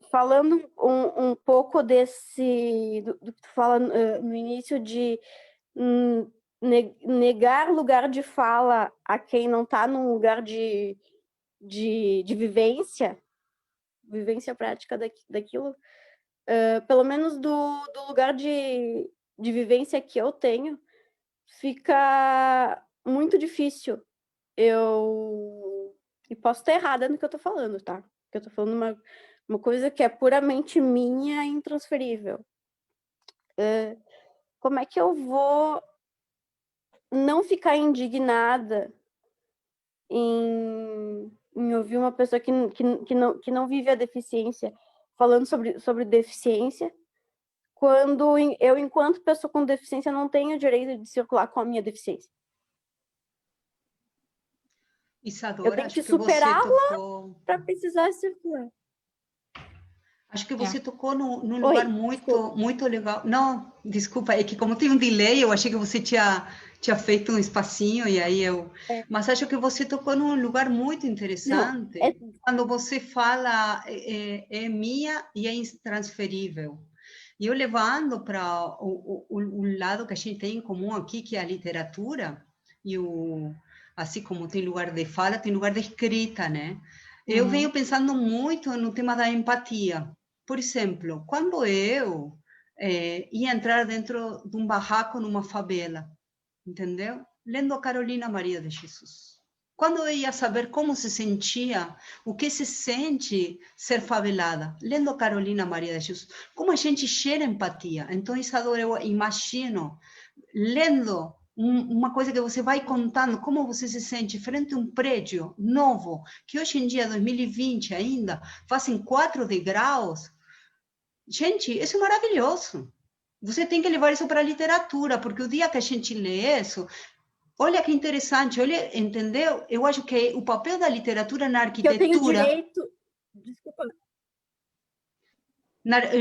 falando um pouco do que tu fala no início de negar lugar de fala a quem não está num lugar de vivência prática daquilo, pelo menos do lugar de vivência que eu tenho, fica muito difícil. E posso estar errada no que eu tô falando, tá? Porque eu tô falando uma coisa que é puramente minha e intransferível. Como é que eu vou não ficar indignada em ouvir uma pessoa que não vive a deficiência falando sobre deficiência, quando eu, enquanto pessoa com deficiência, não tenho o direito de circular com a minha deficiência? Eu Isadora, tenho acho que que você superá-la tocou. para precisar circular. Acho que É. você tocou num Oi, lugar muito, desculpa. muito legal. Não, desculpa, é que como tem um delay, eu achei que você tinha feito um espacinho e aí eu. Mas acho que você tocou num lugar muito Não, interessante quando você fala é minha e é intransferível. E eu levando para o lado que a gente tem em comum aqui, que é a literatura, e assim como tem lugar de fala, tem lugar de escrita, né? Eu venho pensando muito no tema da empatia. Por exemplo, quando eu ia entrar dentro de um barraco numa favela, entendeu? Lendo a Carolina Maria de Jesus. Quando eu ia saber como se sentia, o que se sente ser favelada, lendo a Carolina Maria de Jesus, como a gente cheira empatia. Então, Isadora, eu imagino, lendo uma coisa que você vai contando, como você se sente frente a um prédio novo, que hoje em dia, 2020 ainda, fazem 4 degraus. Gente, isso é maravilhoso. Você tem que levar isso para a literatura, porque o dia que a gente lê isso, olha que interessante, olha, entendeu? Eu acho que o papel da literatura na Que eu tenho arquitetura, direito. Desculpa.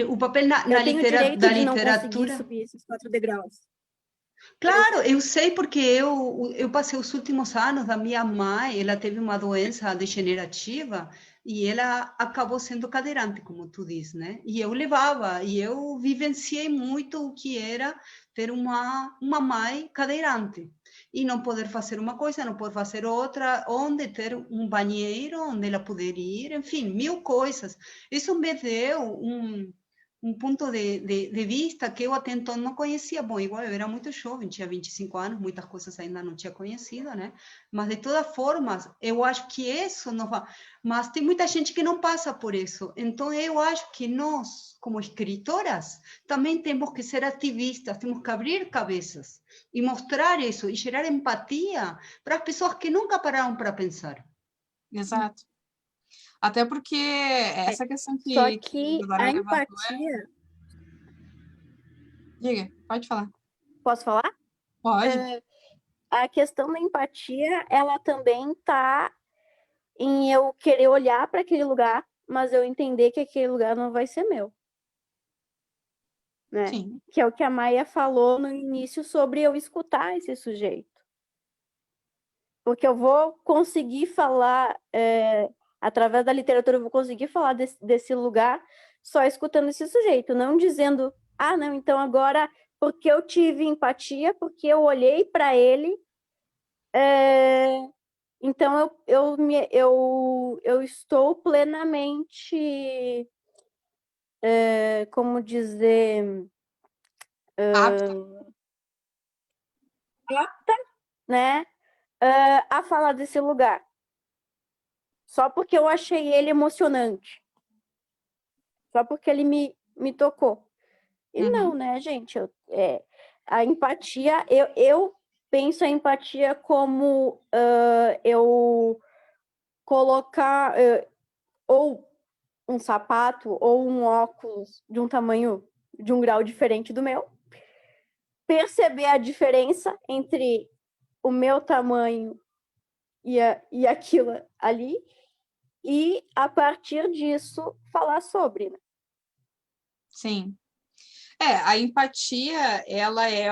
o papel Eu tenho direito da de não conseguir literatura. subir esses 4 degraus. Claro, eu sei porque eu passei os últimos anos da minha mãe, ela teve uma doença degenerativa e ela acabou sendo cadeirante, como tu diz, né? E eu levava, e eu vivenciei muito o que era ter uma mãe cadeirante e não poder fazer uma coisa, não poder fazer outra, onde ter um banheiro onde ela poder ir, enfim, mil coisas. Isso me deu um ponto de vista que eu até então não conhecia. Bom, igual eu era muito jovem, tinha 25 anos, muitas coisas ainda não tinha conhecido, né? Mas, de todas formas, eu acho que isso não vai... Mas tem muita gente que não passa por isso. Então, eu acho que nós, como escritoras, também temos que ser ativistas, temos que abrir cabeças e mostrar isso, e gerar empatia para as pessoas que nunca pararam para pensar. Exato. Até porque essa questão Só que a que Isadora a levantou empatia... Diga, pode falar. Posso falar? Pode. A questão da empatia, ela também está em eu querer olhar para aquele lugar, mas eu entender que aquele lugar não vai ser meu, né? Sim. Que é o que a Maia falou no início sobre eu escutar esse sujeito. Porque eu vou conseguir falar, através da literatura, eu vou conseguir falar desse lugar só escutando esse sujeito, não dizendo, ah, não, então agora, porque eu tive empatia, porque eu olhei para ele, então eu estou plenamente, como dizer, Apta. apta, né, a falar desse lugar. Só porque eu achei ele emocionante. Só porque ele me tocou. E não, né, gente? A empatia, eu penso a empatia como eu colocar ou um sapato ou um óculos de um tamanho, de um grau diferente do meu, perceber a diferença entre o meu tamanho e aquilo ali, e a partir disso falar sobre, né? Sim. A empatia, ela é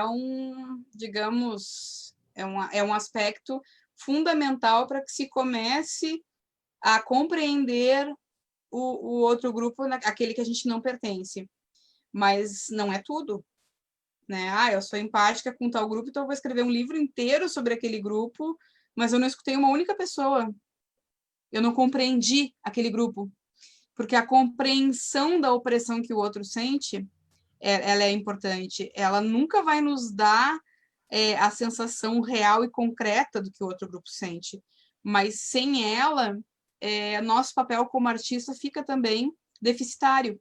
digamos, é um aspecto fundamental para que se comece a compreender o outro grupo, aquele que a gente não pertence. Mas não é tudo, né? Eu sou empática com tal grupo, então eu vou escrever um livro inteiro sobre aquele grupo, mas eu não escutei uma única pessoa. Eu não compreendi aquele grupo. Porque a compreensão da opressão que o outro sente, ela é importante. Ela nunca vai nos dar a sensação real e concreta do que o outro grupo sente. Mas sem ela, nosso papel como artista fica também deficitário.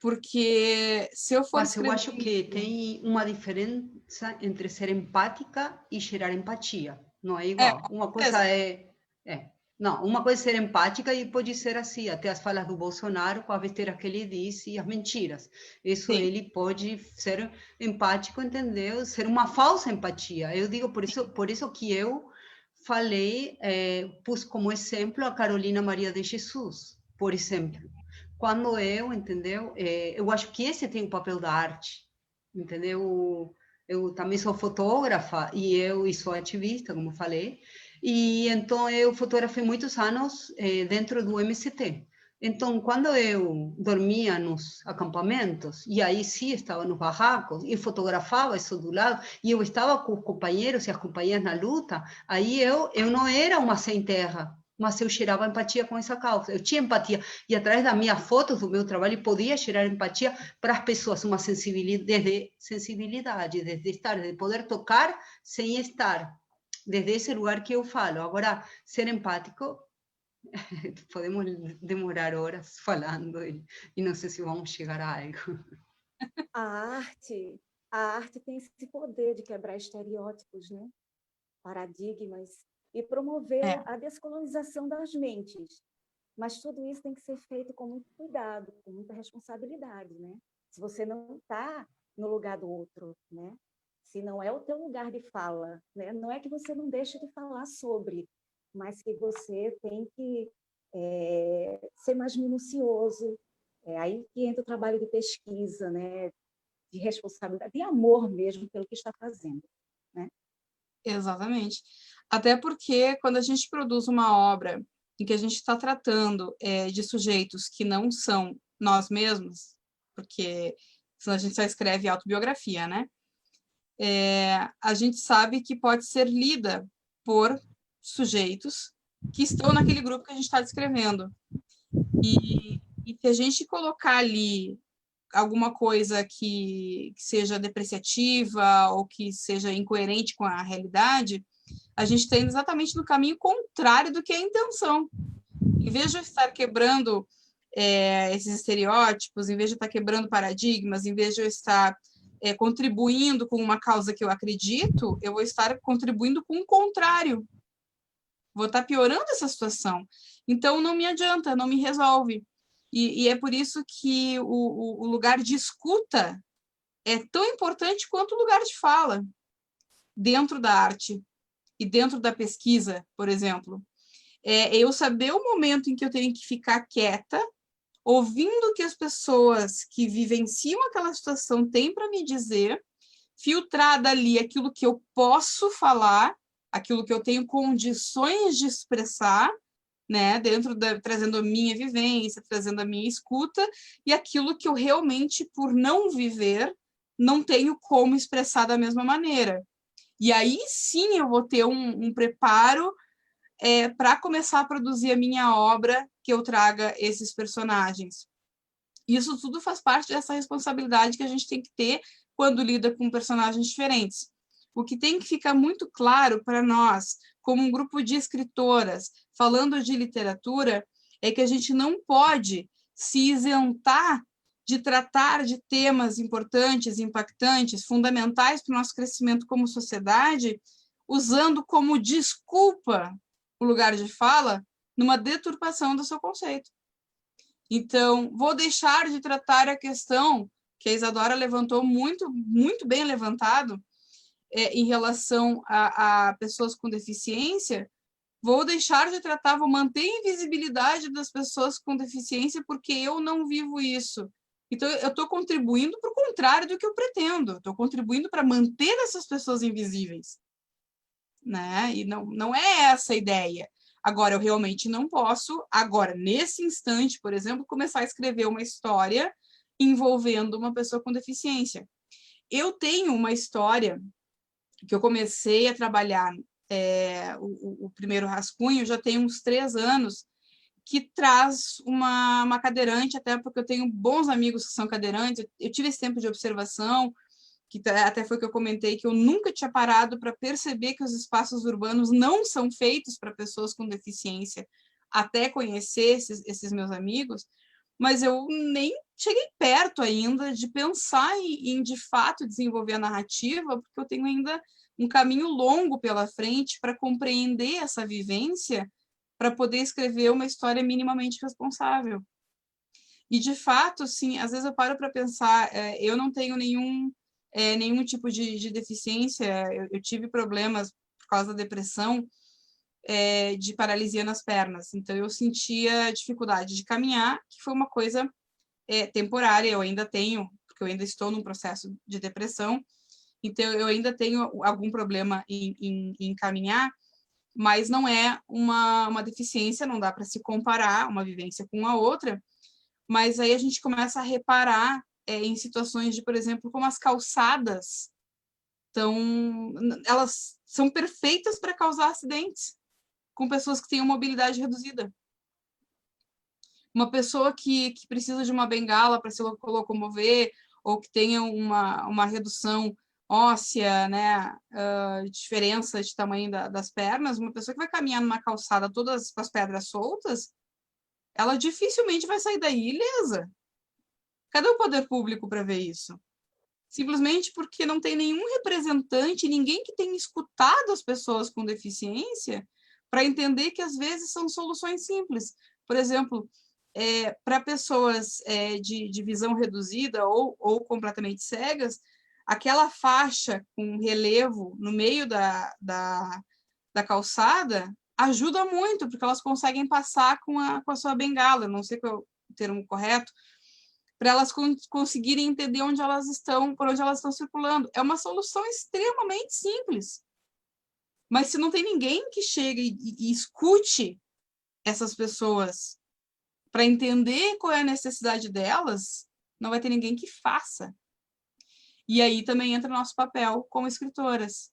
Porque se eu for Mas escrever... eu acho que tem uma diferença entre ser empática e gerar empatia. Não é igual. Uma coisa não, uma coisa é ser empática e pode ser assim, até as falas do Bolsonaro, com a besteira que ele disse e as mentiras. Isso Sim. ele pode ser empático, entendeu? Ser uma falsa empatia. Eu digo, por isso que eu falei, pus como exemplo a Carolina Maria de Jesus, por exemplo. Quando entendeu? Eu acho que esse tem o papel da arte, entendeu? Eu também sou fotógrafa e sou ativista, como falei, e então eu fotografei muitos anos dentro do MST. Então, quando eu dormia nos acampamentos, e aí sim estava nos barracos, e fotografava isso do lado, e eu estava com os companheiros e as companheiras na luta, aí eu não era uma sem terra, mas eu gerava empatia com essa causa. Eu tinha empatia, e através das minhas fotos, do meu trabalho, podia gerar empatia para as pessoas, uma sensibilidade, desde estar, de poder tocar sem estar, desde esse lugar que eu falo. Agora, ser empático, podemos demorar horas falando, e não sei se vamos chegar a algo. A arte tem esse poder de quebrar estereótipos, né? Paradigmas, e promover a descolonização das mentes. Mas tudo isso tem que ser feito com muito cuidado, com muita responsabilidade, né? Se você não está no lugar do outro, né? Se não é o teu lugar de fala, né? Não é que você não deixe de falar sobre, mas que você tem que ser mais minucioso. É aí que entra o trabalho de pesquisa, né? De responsabilidade, de amor mesmo pelo que está fazendo, né? Exatamente. Até porque quando a gente produz uma obra em que a gente está tratando de sujeitos que não são nós mesmos, porque senão a gente só escreve autobiografia, né? A gente sabe que pode ser lida por sujeitos que estão naquele grupo que a gente está descrevendo. E se a gente colocar ali alguma coisa que seja depreciativa ou que seja incoerente com a realidade, a gente está indo exatamente no caminho contrário do que é a intenção. Em vez de eu estar quebrando esses estereótipos, em vez de eu estar quebrando paradigmas, em vez de eu estar contribuindo com uma causa que eu acredito, eu vou estar contribuindo com o contrário. Vou estar piorando essa situação. Então, não me adianta, não me resolve. E é por isso que o lugar de escuta é tão importante quanto o lugar de fala dentro da arte e dentro da pesquisa, por exemplo. Eu saber o momento em que eu tenho que ficar quieta, ouvindo o que as pessoas que vivenciam aquela situação têm para me dizer, filtrar dali aquilo que eu posso falar, aquilo que eu tenho condições de expressar, né, trazendo a minha vivência, trazendo a minha escuta, e aquilo que eu realmente, por não viver, não tenho como expressar da mesma maneira. E aí sim eu vou ter um preparo para começar a produzir a minha obra que eu traga esses personagens. Isso tudo faz parte dessa responsabilidade que a gente tem que ter quando lida com personagens diferentes. O que tem que ficar muito claro para nós, como um grupo de escritoras, falando de literatura, é que a gente não pode se isentar de tratar de temas importantes, impactantes, fundamentais para o nosso crescimento como sociedade, usando como desculpa o lugar de fala numa deturpação do seu conceito. Então, vou deixar de tratar a questão que a Isadora levantou muito, muito bem levantado, em relação a pessoas com deficiência, vou deixar de tratar, vou manter a invisibilidade das pessoas com deficiência porque eu não vivo isso. Então, eu estou contribuindo para o contrário do que eu pretendo, estou contribuindo para manter essas pessoas invisíveis. Né? E não é essa a ideia. Agora, eu realmente não posso, agora, nesse instante, por exemplo, começar a escrever uma história envolvendo uma pessoa com deficiência. Eu tenho uma história que eu comecei a trabalhar o primeiro rascunho, já tem uns 3 anos, que traz uma cadeirante, até porque eu tenho bons amigos que são cadeirantes, eu tive esse tempo de observação, que até foi que eu comentei, que eu nunca tinha parado para perceber que os espaços urbanos não são feitos para pessoas com deficiência, até conhecer esses meus amigos, mas eu nem cheguei perto ainda de pensar em de fato, desenvolver a narrativa, porque eu tenho ainda um caminho longo pela frente para compreender essa vivência, para poder escrever uma história minimamente responsável. E, de fato, assim, às vezes eu paro para pensar, eu não tenho nenhum tipo de deficiência, eu tive problemas por causa da depressão, de paralisia nas pernas, então eu sentia dificuldade de caminhar, que foi uma coisa temporária, eu ainda tenho, porque eu ainda estou num processo de depressão, então eu ainda tenho algum problema em caminhar, mas não é uma deficiência, não dá para se comparar uma vivência com a outra, mas aí a gente começa a reparar em situações de, por exemplo, como as calçadas, elas são perfeitas para causar acidentes com pessoas que têm uma mobilidade reduzida. Uma pessoa que precisa de uma bengala para se locomover, ou que tenha uma redução óssea, né, diferença de tamanho das pernas, uma pessoa que vai caminhar numa calçada todas com as pedras soltas, ela dificilmente vai sair daí ilesa. Cadê o poder público para ver isso? Simplesmente porque não tem nenhum representante, ninguém que tenha escutado as pessoas com deficiência para entender que, às vezes, são soluções simples. Por exemplo, para pessoas de visão reduzida ou completamente cegas, aquela faixa com relevo no meio da calçada ajuda muito, porque elas conseguem passar com a sua bengala, não sei qual é o termo correto, para elas conseguirem entender onde elas estão, por onde elas estão circulando. É uma solução extremamente simples. Mas se não tem ninguém que chegue e escute essas pessoas para entender qual é a necessidade delas, não vai ter ninguém que faça. E aí também entra o nosso papel como escritoras.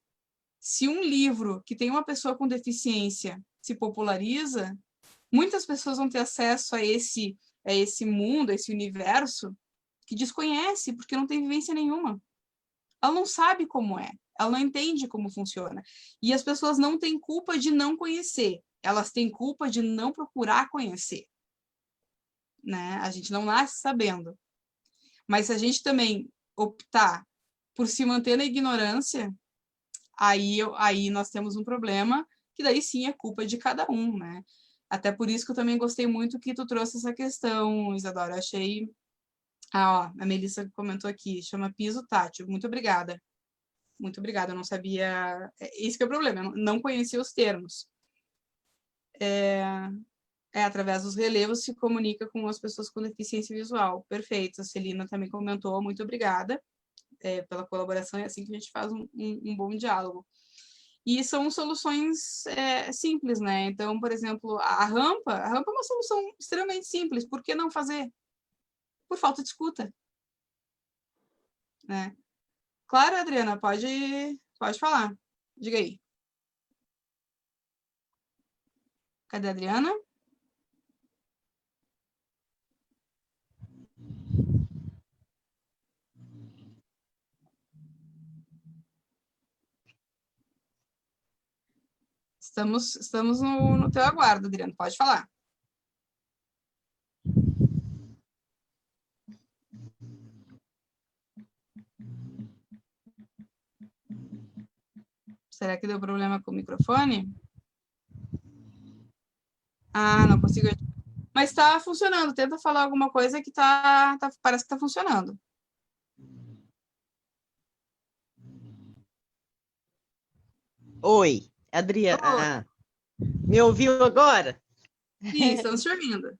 Se um livro que tem uma pessoa com deficiência se populariza, muitas pessoas vão ter acesso a esse mundo, a esse universo, que desconhece, porque não tem vivência nenhuma. Ela não sabe como é, ela não entende como funciona. E as pessoas não têm culpa de não conhecer, elas têm culpa de não procurar conhecer. Né? A gente não nasce sabendo. Mas se a gente também optar por se manter na ignorância, aí nós temos um problema, que daí sim é culpa de cada um, né? Até por isso que eu também gostei muito que tu trouxe essa questão, Isadora. Eu achei... ó, a Melissa comentou aqui, chama piso tátil. Muito obrigada. Muito obrigada, eu não sabia... Esse que é o problema, eu não conhecia os termos. Através dos relevos se comunica com as pessoas com deficiência visual. Perfeito, a Celina também comentou, muito obrigada pela colaboração, é assim que a gente faz um bom diálogo. E são soluções simples, né? Então, por exemplo, a rampa é uma solução extremamente simples. Por que não fazer? Por falta de escuta. Né? Claro, Adriana, pode falar. Diga aí. Cadê a Adriana? Estamos no teu aguardo, Adriano. Pode falar. Será que deu problema com o microfone? Ah, não consigo. Mas está funcionando. Tenta falar alguma coisa que parece que está funcionando. Oi, Adriana. Me ouviu agora? Sim, estamos te ouvindo.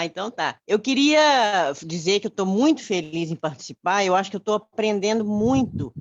Então tá. Eu queria dizer que eu estou muito feliz em participar. Eu acho que eu estou aprendendo muito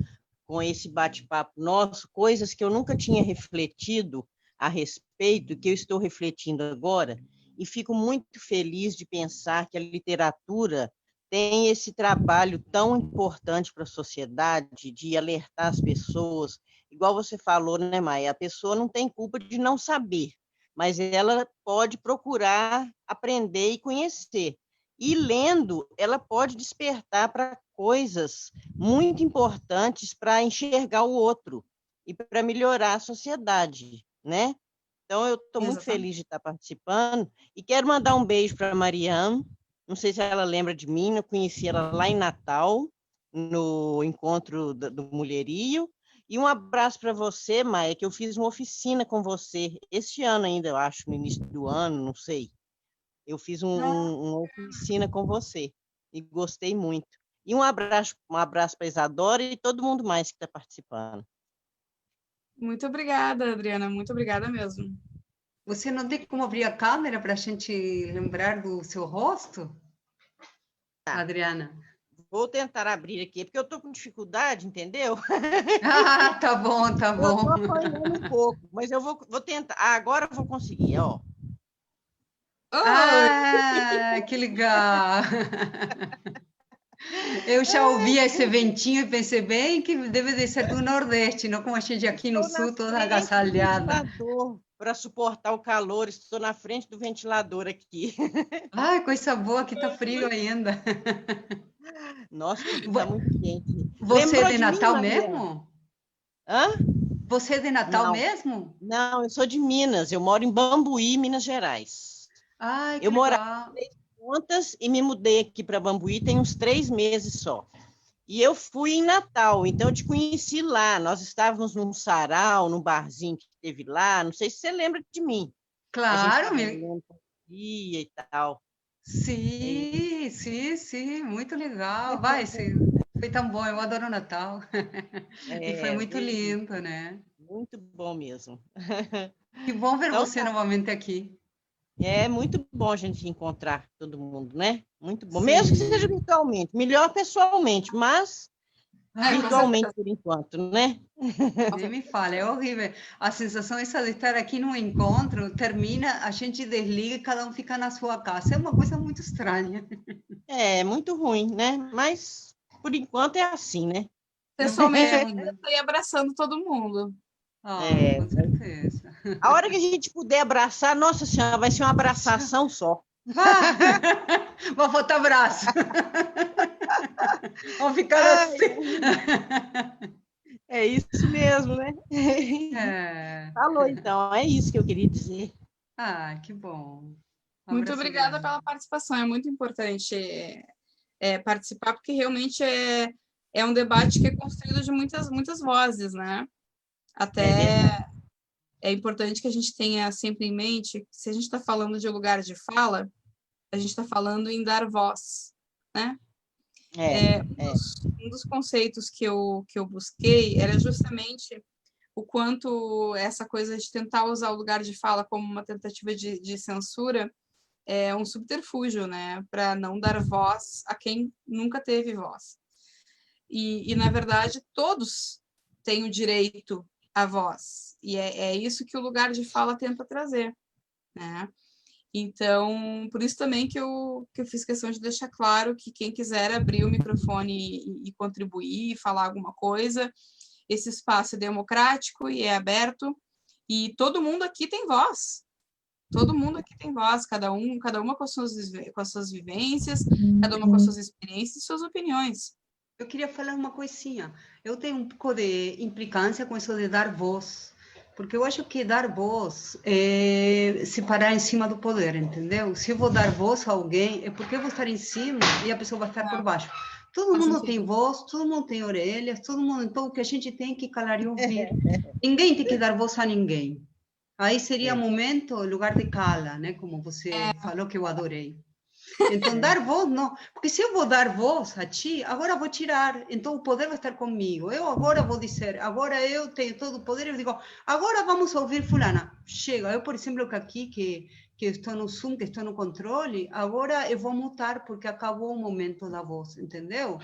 com esse bate-papo nosso, coisas que eu nunca tinha refletido a respeito, que eu estou refletindo agora, e fico muito feliz de pensar que a literatura tem esse trabalho tão importante para a sociedade, de alertar as pessoas. Igual você falou, né, Maia? A pessoa não tem culpa de não saber, mas ela pode procurar aprender e conhecer. E lendo, ela pode despertar para coisas muito importantes para enxergar o outro e para melhorar a sociedade, né? Então, eu estou muito Exatamente. feliz de estar participando e quero mandar um beijo para a Mariana. Não sei se ela lembra de mim, eu conheci ela lá em Natal, no encontro do Mulherio. E um abraço para você, Maia, que eu fiz uma oficina com você este ano ainda, eu acho, no início do ano, não sei. Eu fiz uma oficina com você e gostei muito. E um abraço para a Isadora e todo mundo mais que está participando. Muito obrigada, Adriana. Muito obrigada mesmo. Você não tem como abrir a câmera para a gente lembrar do seu rosto? Adriana. Vou tentar abrir aqui, porque eu estou com dificuldade, entendeu? Ah, tá bom, tá Eu bom. estou apanhando um pouco, mas eu vou tentar. Ah, agora eu vou conseguir, ó. Ah, que legal! Eu já ouvi esse ventinho e pensei bem que deve de ser do Nordeste, não como a gente aqui no Estou na Sul, toda frente do agasalhada. ventilador para suportar o calor. Estou na frente do ventilador aqui. Ai, coisa boa, que tá frio ainda. Nossa, aqui está muito quente. Você é Lembrou de de mim, Natal Mariana? mesmo? Hã? Você é de Natal Não, mesmo? não, eu sou de Minas. Eu moro em Bambuí, Minas Gerais. Ai, que Eu morava legal. em Pontas e me mudei aqui para Bambuí tem uns 3 meses só. E eu fui em Natal, então eu te conheci lá. Nós estávamos num sarau, num barzinho que teve lá. Não sei se você lembra de mim. A gente Claro, estava olhando poesia e tal. sim, sim, sim, muito legal. Vai, sim, foi tão bom, eu adoro o Natal. E foi muito Foi lindo, né? muito bom mesmo. Que bom ver Então, você novamente aqui. é muito bom a gente encontrar todo mundo, né? Muito bom. Mesmo que seja Sim. virtualmente. Melhor pessoalmente, mas Com virtualmente certeza. por enquanto, né? Nem me fala, é horrível. A sensação essa de estar aqui num encontro, termina, a gente desliga e cada um fica na sua casa. É uma coisa muito estranha. É muito ruim, né? Mas por enquanto é assim, né? Pessoalmente, eu É, queria sair abraçando todo mundo. ah, É, com certeza. a hora que a gente puder abraçar, nossa senhora, vai ser uma abraçação só. Vá! Vou botar abraço. Vamos ficar Ai, assim. é isso mesmo, né? É. Falou então, é isso que eu queria dizer. Ah, que bom. Um Muito abraço obrigada grande. pela participação. É muito importante participar, porque realmente é um debate que é construído de muitas, muitas vozes, né? É verdade. Até é importante que a gente tenha sempre em mente que se a gente está falando de lugar de fala, a gente está falando em dar voz, né? Um dos conceitos que eu busquei era justamente o quanto essa coisa de tentar usar o lugar de fala como uma tentativa de censura é um subterfúgio, né? Para não dar voz a quem nunca teve voz. E, na verdade, todos têm o direito à voz. E é isso que o lugar de fala tenta trazer, né? Então, por isso também que eu fiz questão de deixar claro que quem quiser abrir o microfone e contribuir, falar alguma coisa, esse espaço é democrático e é aberto, e todo mundo aqui tem voz. Todo mundo aqui tem voz, cada uma com as suas vivências, cada uma com as suas experiências e suas opiniões. Eu queria falar uma coisinha. Eu tenho um pouco de implicância com isso de dar voz, porque eu acho que dar voz é se parar em cima do poder, entendeu? Se eu vou dar voz a alguém, é porque eu vou estar em cima e a pessoa vai estar por baixo. Todo Faz mundo tem sentido. voz, todo mundo tem orelhas, todo mundo. Então, o que a gente tem que calar e ouvir. Ninguém tem que dar voz a ninguém. Aí seria momento, lugar de cala, né? Como você falou, que eu adorei. Então, dar voz, não. Porque se eu vou dar voz a ti, agora vou tirar. Então, o poder vai estar comigo. Eu agora vou dizer, agora eu tenho todo o poder. Eu digo, agora vamos ouvir fulana. Chega. Eu, por exemplo, que estou no Zoom, que estou no controle, agora eu vou mutar porque acabou o momento da voz, entendeu?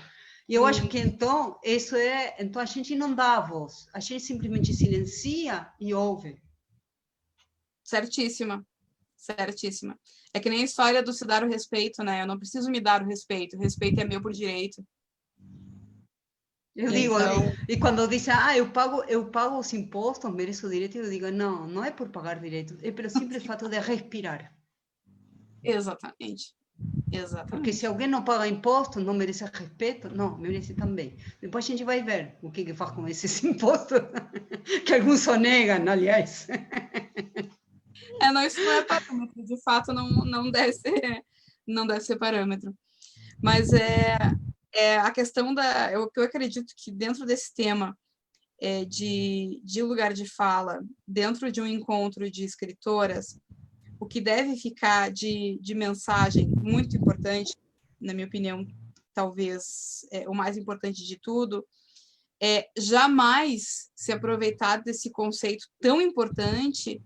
E eu acho que, então, isso é... Então, a gente não dá a voz. A gente simplesmente silencia e ouve. Certíssima. Certíssima. É que nem a história do se dar o respeito, né? Eu não preciso me dar o respeito é meu por direito. Eu digo, Então, e quando dizem, eu pago os impostos, mereço o direito, eu digo, não é por pagar direitos, é pelo simples fato de respirar. exatamente. Porque Exatamente. se alguém não paga imposto, não merece respeito, não, merece também. Depois a gente vai ver o que faz com esses impostos, que alguns sonegam, aliás. Não, isso não é parâmetro, de fato não deve ser parâmetro. Mas a questão que eu acredito que dentro desse tema de lugar de fala, dentro de um encontro de escritoras, o que deve ficar de mensagem muito importante, na minha opinião, talvez o mais importante de tudo, é jamais se aproveitar desse conceito tão importante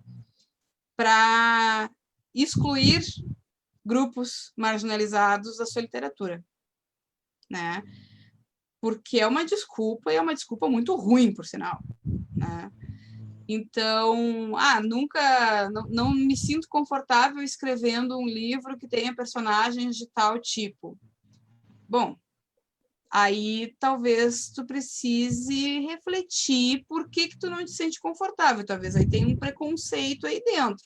para excluir grupos marginalizados da sua literatura, né? Porque é uma desculpa, e é uma desculpa muito ruim, por sinal, né? Então, nunca, não me sinto confortável escrevendo um livro que tenha personagens de tal tipo. Bom, aí talvez tu precise refletir por que tu não te sente confortável. Talvez aí tenha um preconceito aí dentro,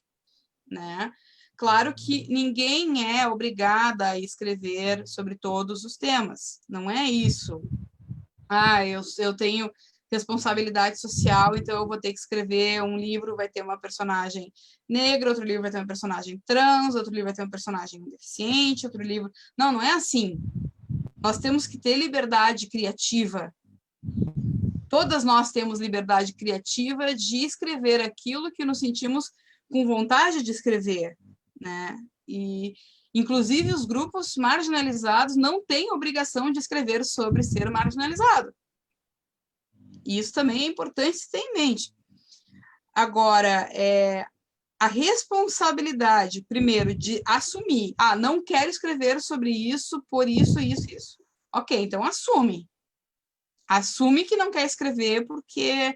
né? Claro que ninguém é obrigada a escrever sobre todos os temas, não é isso. Eu tenho responsabilidade social, então eu vou ter que escrever um livro, vai ter uma personagem negra, outro livro vai ter uma personagem trans, outro livro vai ter uma personagem deficiente, outro livro... Não é assim. Nós temos que ter liberdade criativa. Todas nós temos liberdade criativa de escrever aquilo que nos sentimos com vontade de escrever, né? E, inclusive, os grupos marginalizados não têm obrigação de escrever sobre ser marginalizado. E isso também é importante se ter em mente. Agora, a responsabilidade, primeiro, de assumir, não quero escrever sobre isso, por isso, isso, isso. Ok, então assume. Assume que não quer escrever porque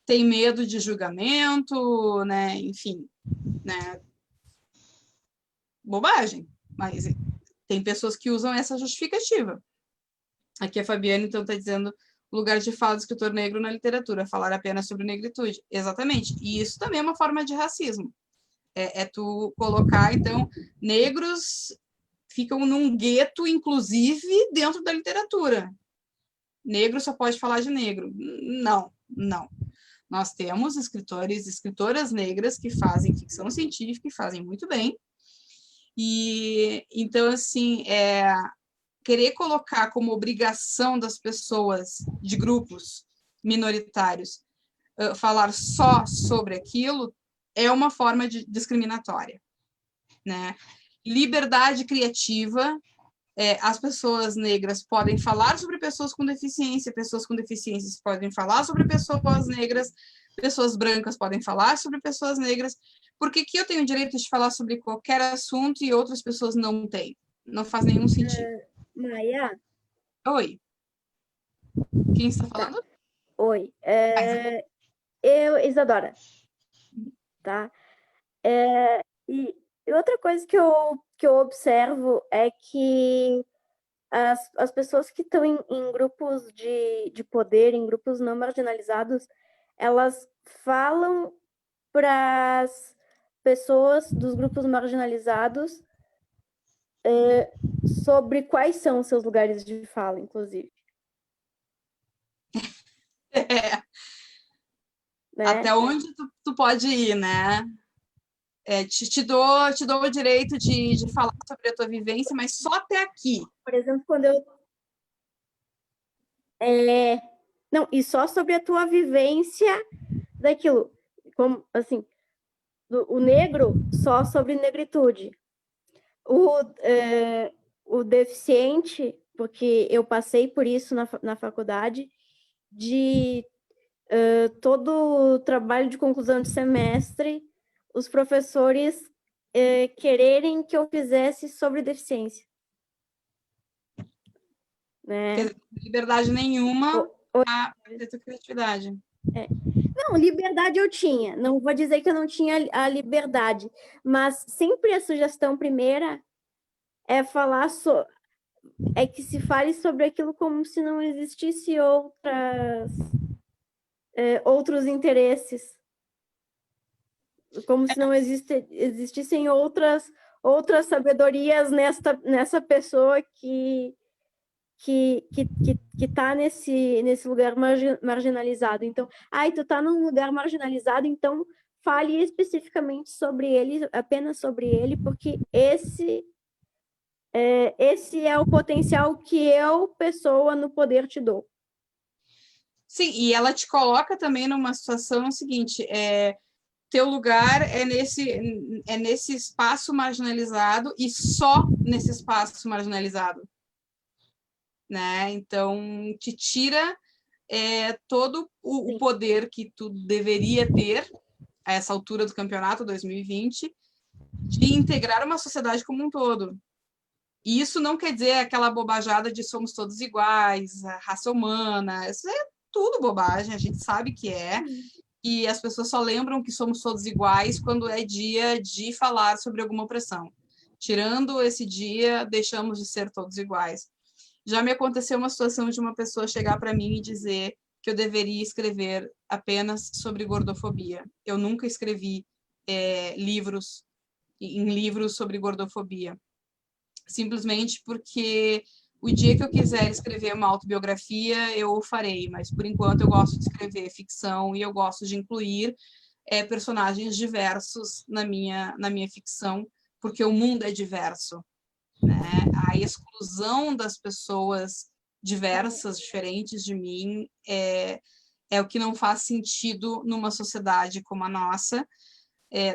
tem medo de julgamento, né? Enfim, né? Bobagem. Mas tem pessoas que usam essa justificativa. Aqui a Fabiana, então, está dizendo lugar de fala do escritor negro na literatura, falar apenas sobre negritude. Exatamente. E isso também é uma forma de racismo. Tu colocar, então, negros ficam num gueto, inclusive, dentro da literatura. Negro só pode falar de negro. Não. Nós temos escritores e escritoras negras que fazem ficção científica e fazem muito bem. E, então, assim, querer colocar como obrigação das pessoas de grupos minoritários falar só sobre aquilo é uma forma discriminatória, né? Liberdade criativa, as pessoas negras podem falar sobre pessoas com deficiências podem falar sobre pessoas negras, pessoas brancas podem falar sobre pessoas negras. Por que eu tenho o direito de falar sobre qualquer assunto e outras pessoas não têm? Não faz nenhum sentido. Maia? Oi. Quem está falando? Tá. Oi. Eu, Isadora. Tá? E outra coisa que eu observo é que as pessoas que estão em grupos de poder, em grupos não marginalizados, elas falam para as pessoas dos grupos marginalizados sobre quais são os seus lugares de fala, inclusive. Né? Até onde tu pode ir, né? Te dou o direito de falar sobre a tua vivência, mas só até aqui. Por exemplo, quando eu... Não, e só sobre a tua vivência daquilo. Como, assim, o negro, só sobre negritude. O deficiente, porque eu passei por isso na faculdade, de todo o trabalho de conclusão de semestre, os professores quererem que eu fizesse sobre deficiência. Né? Liberdade nenhuma para ter tua criatividade. Não, liberdade eu tinha. Não vou dizer que eu não tinha a liberdade, mas sempre a sugestão primeira é falar é que se fale sobre aquilo como se não existisse outros interesses, como se não existissem outras outras sabedorias nessa pessoa que está nesse lugar marginalizado. Então, tu está num lugar marginalizado, então fale especificamente sobre ele, apenas sobre ele, porque esse é o potencial que eu, pessoa no poder, te dou. Sim, e ela te coloca também numa situação seguinte, teu lugar é nesse espaço marginalizado e só nesse espaço marginalizado, né? Então, te tira todo o poder que tu deveria ter a essa altura do campeonato 2020 de integrar uma sociedade como um todo. E isso não quer dizer aquela bobajada de somos todos iguais, a raça humana, isso é tudo bobagem, a gente sabe que é, e as pessoas só lembram que somos todos iguais quando é dia de falar sobre alguma opressão. Tirando esse dia, deixamos de ser todos iguais. Já me aconteceu uma situação de uma pessoa chegar para mim e dizer que eu deveria escrever apenas sobre gordofobia. Eu nunca escrevi livros sobre gordofobia. Simplesmente porque o dia que eu quiser escrever uma autobiografia, eu o farei, mas por enquanto eu gosto de escrever ficção e eu gosto de incluir personagens diversos na minha ficção, porque o mundo é diverso, né? A exclusão das pessoas diversas, diferentes de mim, é o que não faz sentido numa sociedade como a nossa,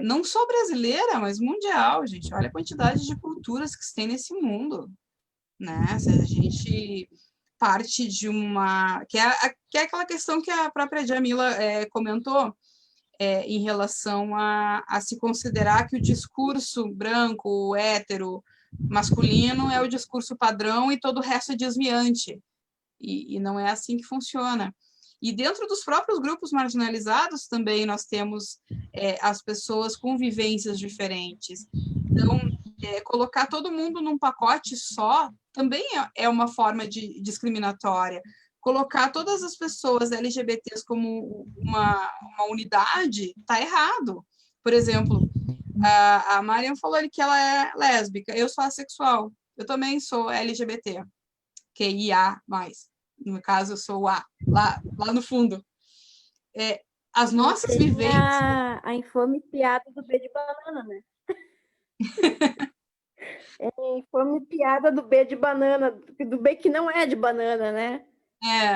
não só brasileira, mas mundial, gente. Olha a quantidade de culturas que se tem nesse mundo, né? Se a gente parte de uma... Que é aquela questão que a própria Djamila comentou, em relação a se considerar que o discurso branco, hétero, masculino é o discurso padrão e todo o resto é desviante. E não é assim que funciona. E dentro dos próprios grupos marginalizados também nós temos as pessoas com vivências diferentes. Então, colocar todo mundo num pacote só também é uma forma discriminatória. Colocar todas as pessoas LGBTs como uma unidade está errado. Por exemplo, a Mariam falou ali que ela é lésbica, eu sou assexual, eu também sou LGBT, QIA+. No caso, eu sou o A, lá no fundo. As nossas vivências... A infame piada do B de banana, né? A infame piada do B de banana, do B que não é de banana, né?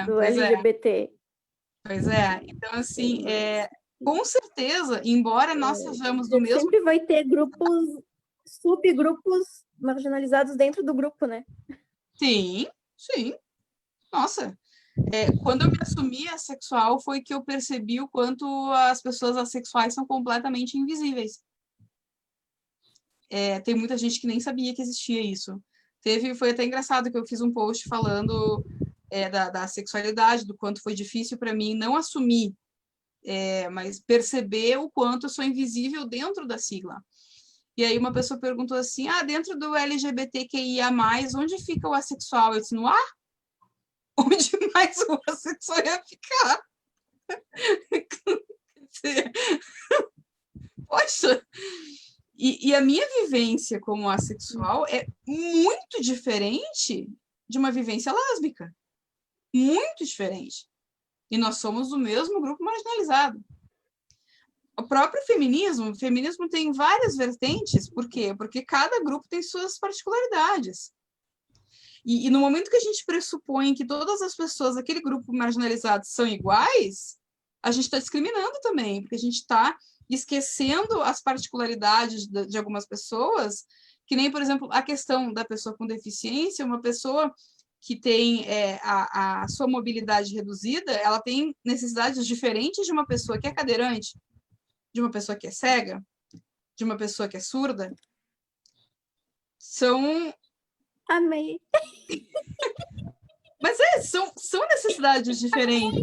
Do LGBT. Pois é. Então, assim, com certeza, embora nós sejamos do mesmo... Sempre vai ter subgrupos marginalizados dentro do grupo, né? Sim, sim. Nossa, quando eu me assumi assexual foi que eu percebi o quanto as pessoas assexuais são completamente invisíveis. Tem muita gente que nem sabia que existia isso. Foi até engraçado que eu fiz um post falando da sexualidade, do quanto foi difícil para mim não assumir, mas perceber o quanto eu sou invisível dentro da sigla. E aí uma pessoa perguntou assim, dentro do LGBTQIA+, onde fica o assexual? Eu disse, no A? Onde mais o assexual ia ficar? Poxa! E a minha vivência como assexual é muito diferente de uma vivência lésbica. Muito diferente. E nós somos do mesmo grupo marginalizado. O próprio feminismo tem várias vertentes. Por quê? Porque cada grupo tem suas particularidades. E no momento que a gente pressupõe que todas as pessoas daquele grupo marginalizado são iguais, a gente está discriminando também, porque a gente está esquecendo as particularidades de algumas pessoas, que nem, por exemplo, a questão da pessoa com deficiência, uma pessoa que tem a sua mobilidade reduzida, ela tem necessidades diferentes de uma pessoa que é cadeirante, de uma pessoa que é cega, de uma pessoa que é surda. Amei. Mas são necessidades diferentes.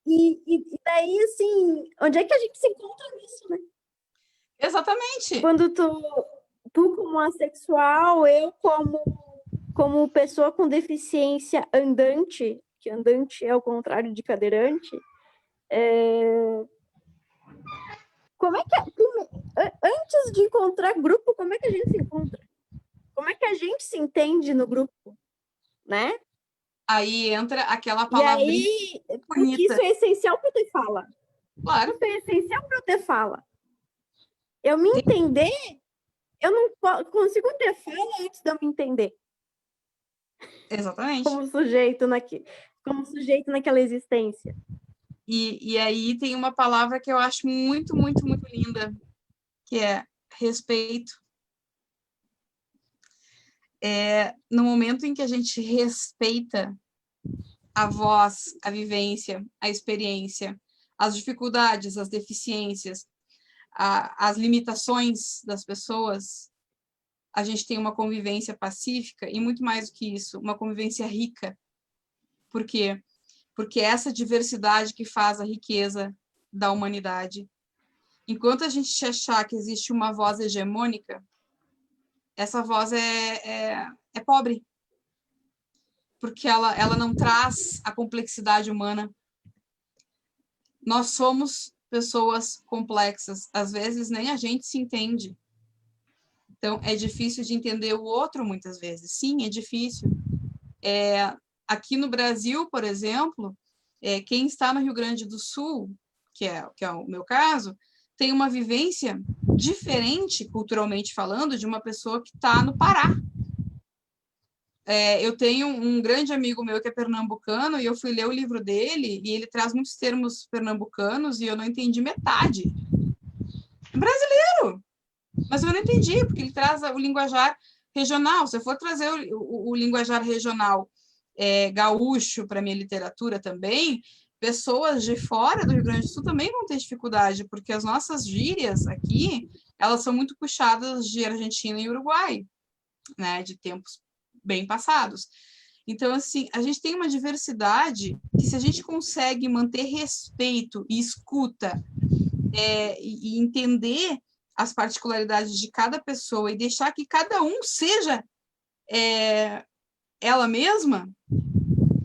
E daí, assim, onde é que a gente se encontra nisso, né? Exatamente. Quando tu como assexual, eu como pessoa com deficiência andante, que andante é o contrário de cadeirante, como é que antes de encontrar grupo, como é que a gente se encontra? Como é que a gente se entende no grupo, né? Aí entra aquela E palavrinha aí, porque bonita. isso é essencial para eu ter fala. Claro, Isso é essencial para eu ter fala. Eu me entender, eu não consigo ter fala antes de eu me entender exatamente. como sujeito naquela existência. E aí tem uma palavra que eu acho muito, muito, muito linda, que é respeito. No momento em que a gente respeita a voz, a vivência, a experiência, as dificuldades, as deficiências, as limitações das pessoas, a gente tem uma convivência pacífica e, muito mais do que isso, uma convivência rica. Por quê? Porque é essa diversidade que faz a riqueza da humanidade. Enquanto a gente achar que existe uma voz hegemônica, essa voz é pobre, porque ela não traz a complexidade humana. Nós somos pessoas complexas, às vezes nem a gente se entende. Então, é difícil de entender o outro muitas vezes. Sim, é difícil. Aqui no Brasil, por exemplo, quem está no Rio Grande do Sul, que é o meu caso, tem uma vivência diferente, culturalmente falando, de uma pessoa que está no Pará. Eu tenho um grande amigo meu que é pernambucano e eu fui ler o livro dele e ele traz muitos termos pernambucanos e eu não entendi metade. É brasileiro! Mas eu não entendi, porque ele traz o linguajar regional. Se eu for trazer o linguajar regional gaúcho para minha literatura também, pessoas de fora do Rio Grande do Sul também vão ter dificuldade, porque as nossas gírias aqui, elas são muito puxadas de Argentina e Uruguai, né, de tempos bem passados. Então, assim, a gente tem uma diversidade que, se a gente consegue manter respeito e escuta e entender as particularidades de cada pessoa e deixar que cada um seja ela mesma,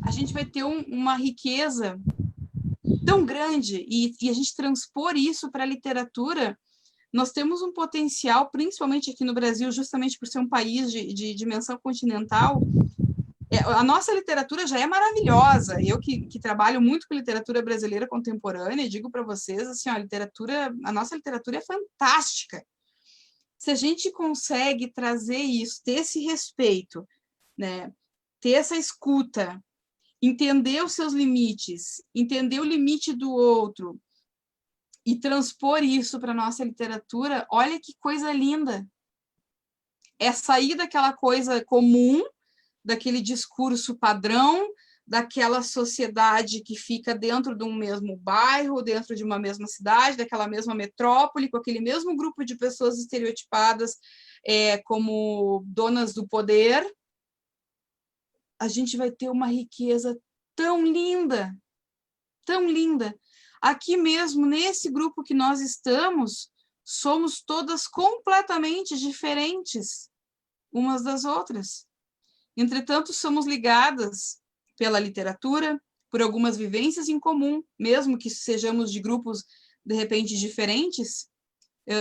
a gente vai ter uma riqueza tão grande e a gente transpor isso para a literatura. Nós temos um potencial, principalmente aqui no Brasil, justamente por ser um país de dimensão continental. A nossa literatura já é maravilhosa. Eu que trabalho muito com literatura brasileira contemporânea, digo para vocês, assim, a nossa literatura é fantástica. Se a gente consegue trazer isso, ter esse respeito, né, ter essa escuta, entender os seus limites, entender o limite do outro, e transpor isso para a nossa literatura, olha que coisa linda. É sair daquela coisa comum, daquele discurso padrão, daquela sociedade que fica dentro de um mesmo bairro, dentro de uma mesma cidade, daquela mesma metrópole, com aquele mesmo grupo de pessoas estereotipadas como donas do poder. A gente vai ter uma riqueza tão linda, tão linda. Aqui mesmo, nesse grupo que nós estamos, somos todas completamente diferentes umas das outras. Entretanto, somos ligadas pela literatura, por algumas vivências em comum, mesmo que sejamos de grupos, de repente, diferentes,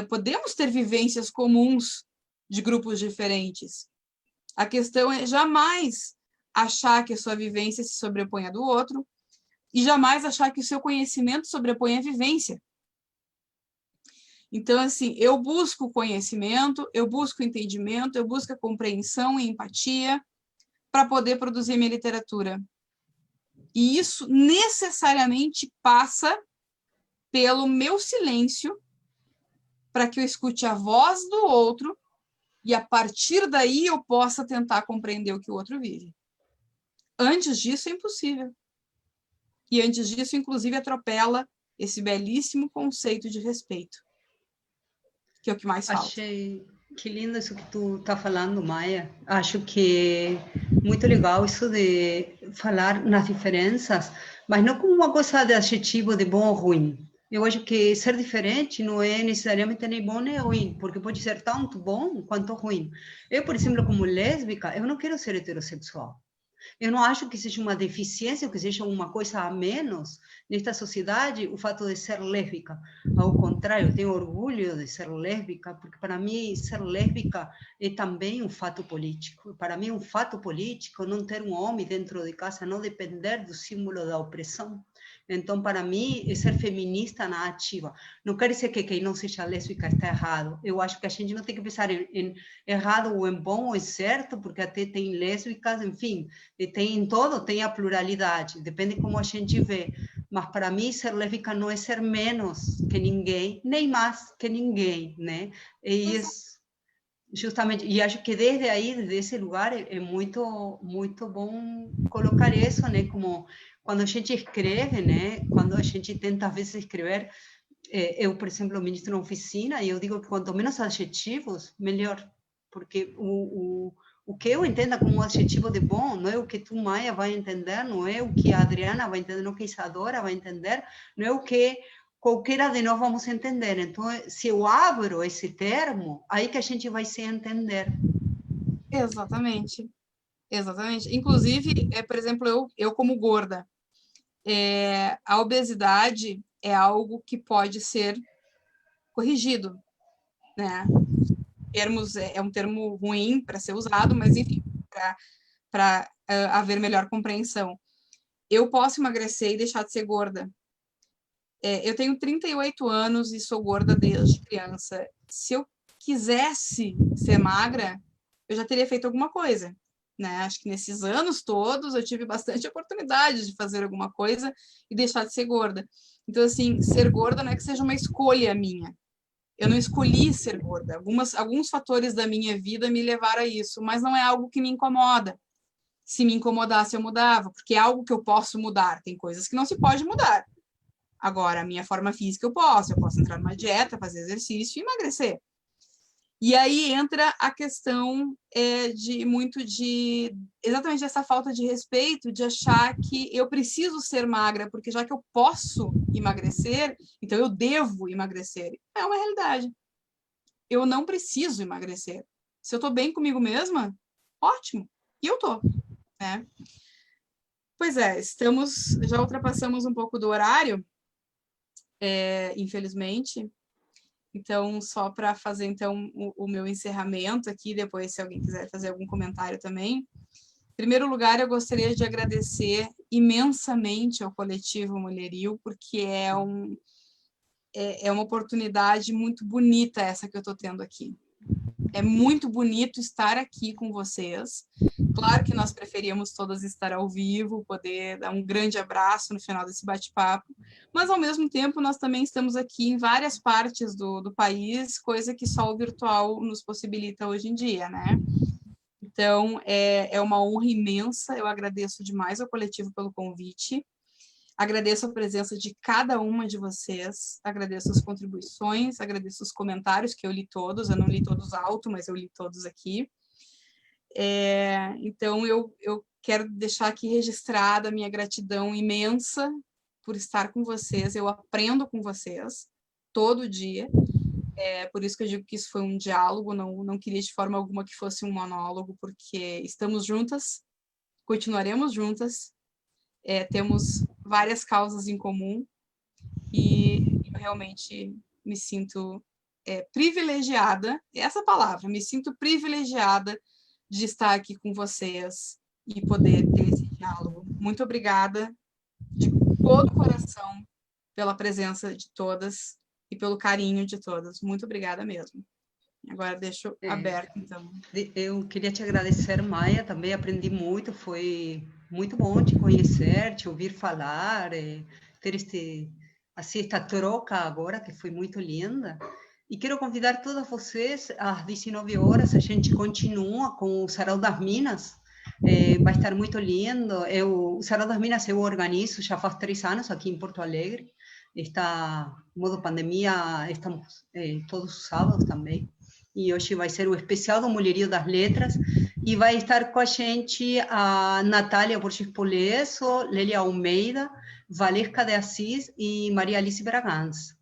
podemos ter vivências comuns de grupos diferentes. A questão é jamais achar que a sua vivência se sobrepõe à do outro, e jamais achar que o seu conhecimento sobrepõe a vivência. Então, assim, eu busco conhecimento, eu busco entendimento, eu busco a compreensão e empatia para poder produzir minha literatura. E isso necessariamente passa pelo meu silêncio, para que eu escute a voz do outro e, a partir daí, eu possa tentar compreender o que o outro vive. Antes disso, é impossível. E antes disso, inclusive, atropela esse belíssimo conceito de respeito, que é o que mais falta. Achei que lindo isso que tu está falando, Maia. Acho que é muito legal isso de falar nas diferenças, mas não como uma coisa de adjetivo de bom ou ruim. Eu acho que ser diferente não é necessariamente nem bom nem ruim, porque pode ser tanto bom quanto ruim. Eu, por exemplo, como lésbica, eu não quero ser heterossexual. Eu não acho que seja uma deficiência, ou que seja uma coisa a menos nesta sociedade, o fato de ser lésbica. Ao contrário, eu tenho orgulho de ser lésbica, porque para mim ser lésbica é também um fato político. Para mim é um fato político não ter um homem dentro de casa, não depender do símbolo da opressão. Então, para mim, é ser feminista na ativa. Não quer dizer que quem não seja lésbica está errado. Eu acho que a gente não tem que pensar em errado ou em bom ou em certo, porque até tem lésbicas, enfim, tem em todo, tem a pluralidade, depende como a gente vê. Mas para mim, ser lésbica não é ser menos que ninguém, nem mais que ninguém, né? E isso, justamente, e acho que desde aí, desde esse lugar, é muito, muito bom colocar isso, né? Como quando a gente escreve, né? Quando a gente tenta, às vezes, escrever, eu, por exemplo, ministro na oficina, e eu digo que quanto menos adjetivos, melhor, porque o que eu entenda como um adjetivo de bom, não é o que tu, Maia, vai entender, não é o que a Adriana vai entender, não é o que a Isadora vai entender, não é o que qualquer de nós vamos entender. Então, se eu abro esse termo, aí que a gente vai se entender. Exatamente. Exatamente. Inclusive, por exemplo, eu como gorda, a obesidade é algo que pode ser corrigido, né? É um termo ruim para ser usado, mas enfim, para haver melhor compreensão. Eu posso emagrecer e deixar de ser gorda. Eu tenho 38 anos e sou gorda desde criança. Se eu quisesse ser magra, eu já teria feito alguma coisa, né? Acho que nesses anos todos eu tive bastante oportunidade de fazer alguma coisa e deixar de ser gorda. Então, assim, ser gorda não é que seja uma escolha minha. Eu não escolhi ser gorda. Alguns fatores da minha vida me levaram a isso, mas não é algo que me incomoda. Se me incomodasse, eu mudava, porque é algo que eu posso mudar. Tem coisas que não se pode mudar. Agora, a minha forma física eu posso entrar numa dieta, fazer exercício e emagrecer. E aí entra a questão exatamente essa falta de respeito, de achar que eu preciso ser magra, porque já que eu posso emagrecer, então eu devo emagrecer. É uma realidade. Eu não preciso emagrecer. Se eu tô bem comigo mesma, ótimo. E eu tô, né? Pois é, já ultrapassamos um pouco do horário, infelizmente. Então, só para fazer então o meu encerramento aqui, depois se alguém quiser fazer algum comentário também. Em primeiro lugar, eu gostaria de agradecer imensamente ao Coletivo Mulheril, porque é uma oportunidade muito bonita essa que eu estou tendo aqui. É muito bonito estar aqui com vocês. Claro que nós preferíamos todas estar ao vivo, poder dar um grande abraço no final desse bate-papo, mas, ao mesmo tempo, nós também estamos aqui em várias partes do país, coisa que só o virtual nos possibilita hoje em dia, né? Então, é uma honra imensa, eu agradeço demais ao coletivo pelo convite, agradeço a presença de cada uma de vocês, agradeço as contribuições, agradeço os comentários, que eu li todos, eu não li todos alto, mas eu li todos aqui. Então, eu quero deixar aqui registrada a minha gratidão imensa por estar com vocês, eu aprendo com vocês todo dia, por isso que eu digo que isso foi um diálogo, não queria de forma alguma que fosse um monólogo, porque estamos juntas, continuaremos juntas, temos várias causas em comum e eu realmente me sinto privilegiada, essa palavra, me sinto privilegiada de estar aqui com vocês e poder ter esse diálogo. Muito obrigada de todo o coração pela presença de todas e pelo carinho de todas. Muito obrigada mesmo. Agora deixo aberto, então. Eu queria te agradecer, Maia, também aprendi muito, foi muito bom te conhecer, te ouvir falar, ter esta troca agora, que foi muito linda. E quero convidar todas vocês, às 19 horas, a gente continua com o Sarau das Minas, vai estar muito lindo. O Sarau das Minas eu organizo já faz 3 anos aqui em Porto Alegre, está em modo pandemia, estamos todos os sábados também. E hoje vai ser o especial do Mulherio das Letras, e vai estar com a gente a Natália Borges Polesso, Lélia Almeida, Valesca de Assis e Maria Alice Bragança.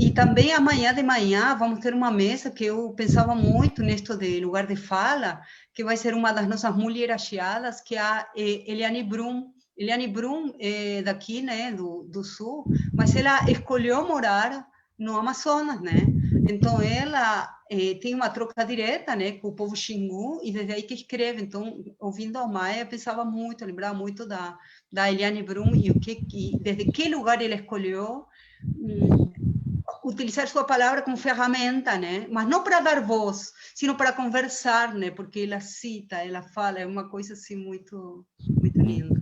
E também amanhã de manhã vamos ter uma mesa que eu pensava muito nisto de lugar de fala, que vai ser uma das nossas mulheres acheadas, que é a Eliane Brum. Eliane Brum é daqui, né, do sul, mas ela escolheu morar no Amazonas, né? Então ela tem uma troca direta, né, com o povo Xingu, e desde aí que escreve. Então, ouvindo a Maia, pensava muito, lembrava muito da Eliane Brum e desde que lugar ela escolheu utilizar sua palavra como ferramenta, né? Mas não para dar voz, sino para conversar, né? Porque ela cita, ela fala, é uma coisa assim muito, muito linda.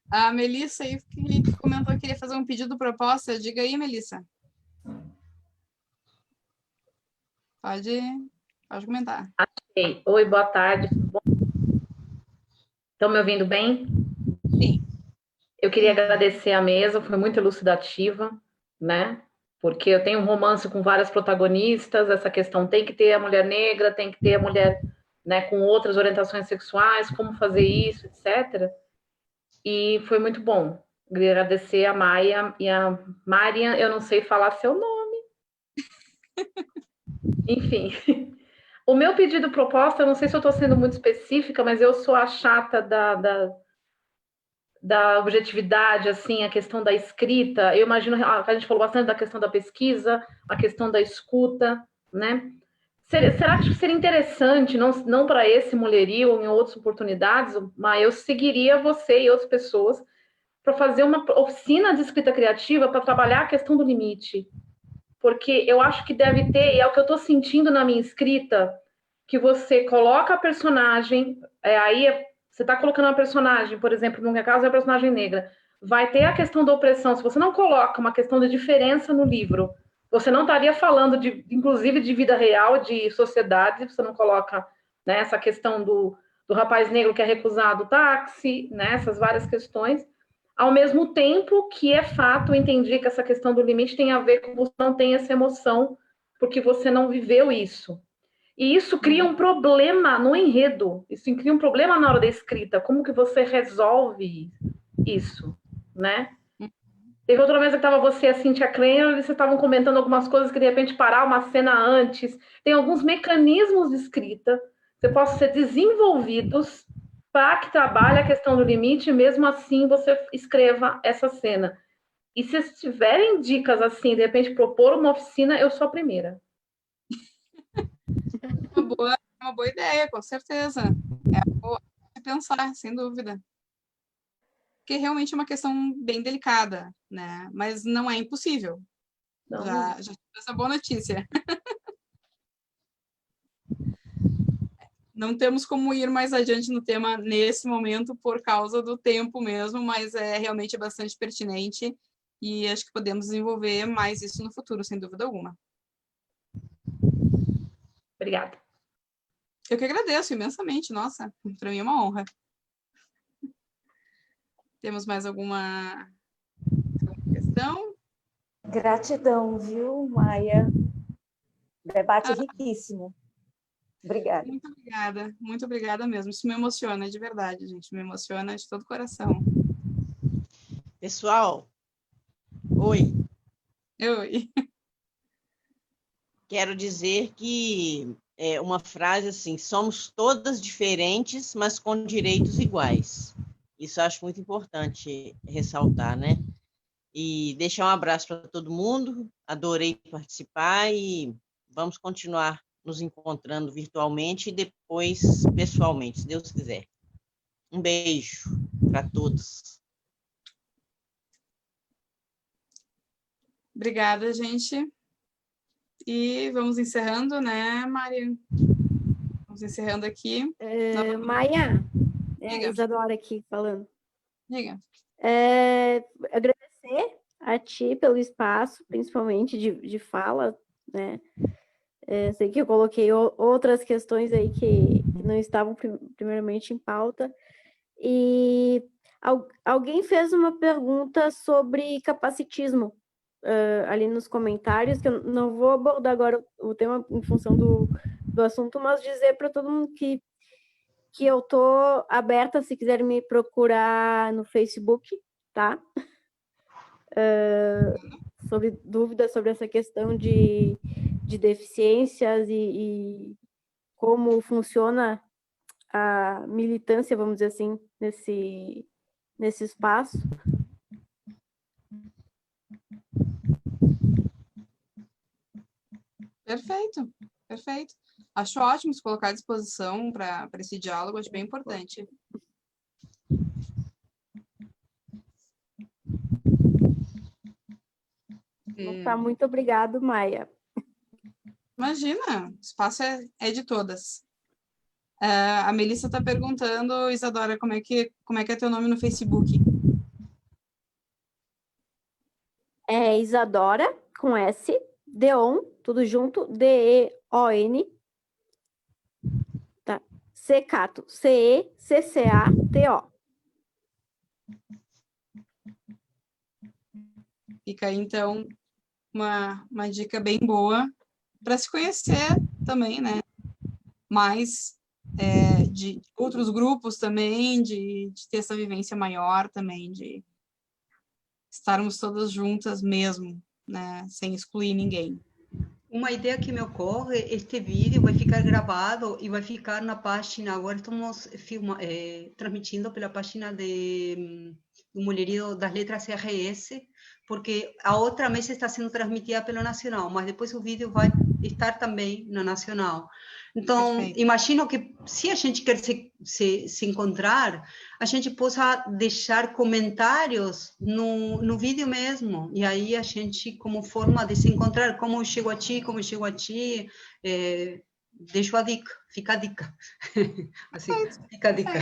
A Melissa aí que comentou que queria fazer um pedido proposta. Diga aí, Melissa. Pode comentar. Oi, boa tarde. Estão me ouvindo bem? Sim. Eu queria agradecer a mesa, foi muito elucidativa, né? Porque eu tenho um romance com várias protagonistas, essa questão tem que ter a mulher negra, tem que ter a mulher, né, com outras orientações sexuais, como fazer isso, etc. E foi muito bom. Queria agradecer a Maia e a Marian, eu não sei falar seu nome. Enfim. O meu pedido proposta, eu não sei se eu estou sendo muito específica, mas eu sou a chata da objetividade, assim, a questão da escrita. Eu imagino, a gente falou bastante da questão da pesquisa, a questão da escuta, né? Será que seria interessante, não para esse mulherio ou em outras oportunidades, mas eu seguiria você e outras pessoas para fazer uma oficina de escrita criativa para trabalhar a questão do limite? Porque eu acho que deve ter, e é o que eu estou sentindo na minha escrita, que você coloca a personagem, aí você está colocando uma personagem, por exemplo, no meu caso é a personagem negra, vai ter a questão da opressão. Se você não coloca uma questão de diferença no livro, você não estaria falando, inclusive, de vida real, de sociedade, você não coloca, né, essa questão do rapaz negro que é recusado o táxi, né, essas várias questões. Ao mesmo tempo que é fato, eu entendi que essa questão do limite tem a ver com você não ter essa emoção, porque você não viveu isso. E isso cria um problema no enredo, isso cria um problema na hora da escrita, como que você resolve isso, né? Teve outra vez que estava você e a Cynthia Kleiner, e vocês estavam comentando algumas coisas que de repente parar uma cena antes. Tem alguns mecanismos de escrita que possam ser desenvolvidos para que trabalhe a questão do limite, e mesmo assim você escreva essa cena. E se tiverem dicas assim, de repente propor uma oficina, eu sou a primeira. Uma boa ideia, com certeza. É boa de pensar, sem dúvida. Porque realmente é uma questão bem delicada, né? Mas não é impossível. Não. Já tive essa boa notícia. Não temos como ir mais adiante no tema nesse momento por causa do tempo mesmo, mas é realmente bastante pertinente e acho que podemos desenvolver mais isso no futuro, sem dúvida alguma. Obrigada. Eu que agradeço imensamente, nossa, para mim é uma honra. Temos mais alguma questão? Gratidão, viu, Maia? Debate riquíssimo. Obrigada. Muito obrigada mesmo. Isso me emociona de verdade, gente, me emociona de todo o coração. Pessoal, oi. Oi. Quero dizer que é uma frase assim: somos todas diferentes, mas com direitos iguais. Isso eu acho muito importante ressaltar, né? E deixar um abraço para todo mundo. Adorei participar e vamos continuar nos encontrando virtualmente e depois pessoalmente, se Deus quiser. Um beijo para todos. Obrigada, gente. E vamos encerrando, né, Maria? Vamos encerrando aqui. Maia, Diga. Isadora aqui falando. Diga. Agradecer a ti pelo espaço, principalmente de fala, né? Sei que eu coloquei outras questões aí que não estavam primeiramente em pauta. E alguém fez uma pergunta sobre capacitismo ali nos comentários, que eu não vou abordar agora o tema em função do assunto, mas dizer para todo mundo que eu tô aberta, se quiserem me procurar no Facebook, tá? sobre dúvidas sobre essa questão de deficiências e como funciona a militância, vamos dizer assim, nesse espaço. Perfeito, perfeito. Acho ótimo se colocar à disposição para esse diálogo, acho bem importante. Tá, muito obrigado, Maia. Imagina, o espaço é de todas. A Melissa está perguntando, Isadora, como é que é teu nome no Facebook? É Isadora, com S, Deon, tudo junto, D-E-O-N, tá? Cecato, C-E-C-C-A-T-O. Fica aí, então, uma dica bem boa para se conhecer também, né? Mais de outros grupos também, de ter essa vivência maior também, de estarmos todas juntas mesmo, né? Sem excluir ninguém. Uma ideia que me ocorre, este vídeo vai ficar gravado e vai ficar na página, agora estamos transmitindo pela página do Mulherio das Letras CRS, porque a outra mesa está sendo transmitida pelo Nacional, mas depois o vídeo vai estar também no Nacional. Então, Perfeito. imagino que se a gente quer se encontrar, a gente possa deixar comentários no vídeo mesmo, e aí a gente, como forma de se encontrar, como eu chego a ti, deixo a dica, fica a dica. Assim, fica a dica.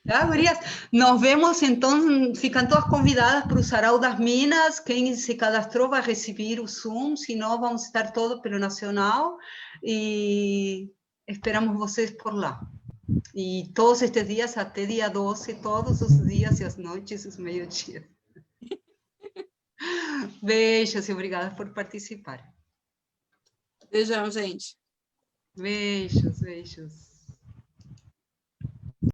Tá, gurias? Nos vemos, então, ficam todas convidadas para o Sarau das Minas. Quem se cadastrou vai receber o Zoom, se não, vamos estar todos pelo Nacional e esperamos vocês por lá. E todos estes dias, até dia 12, todos os dias e as noites e os meio-dias. Beijos e obrigada por participar. Beijão, gente. Beijos, beijos.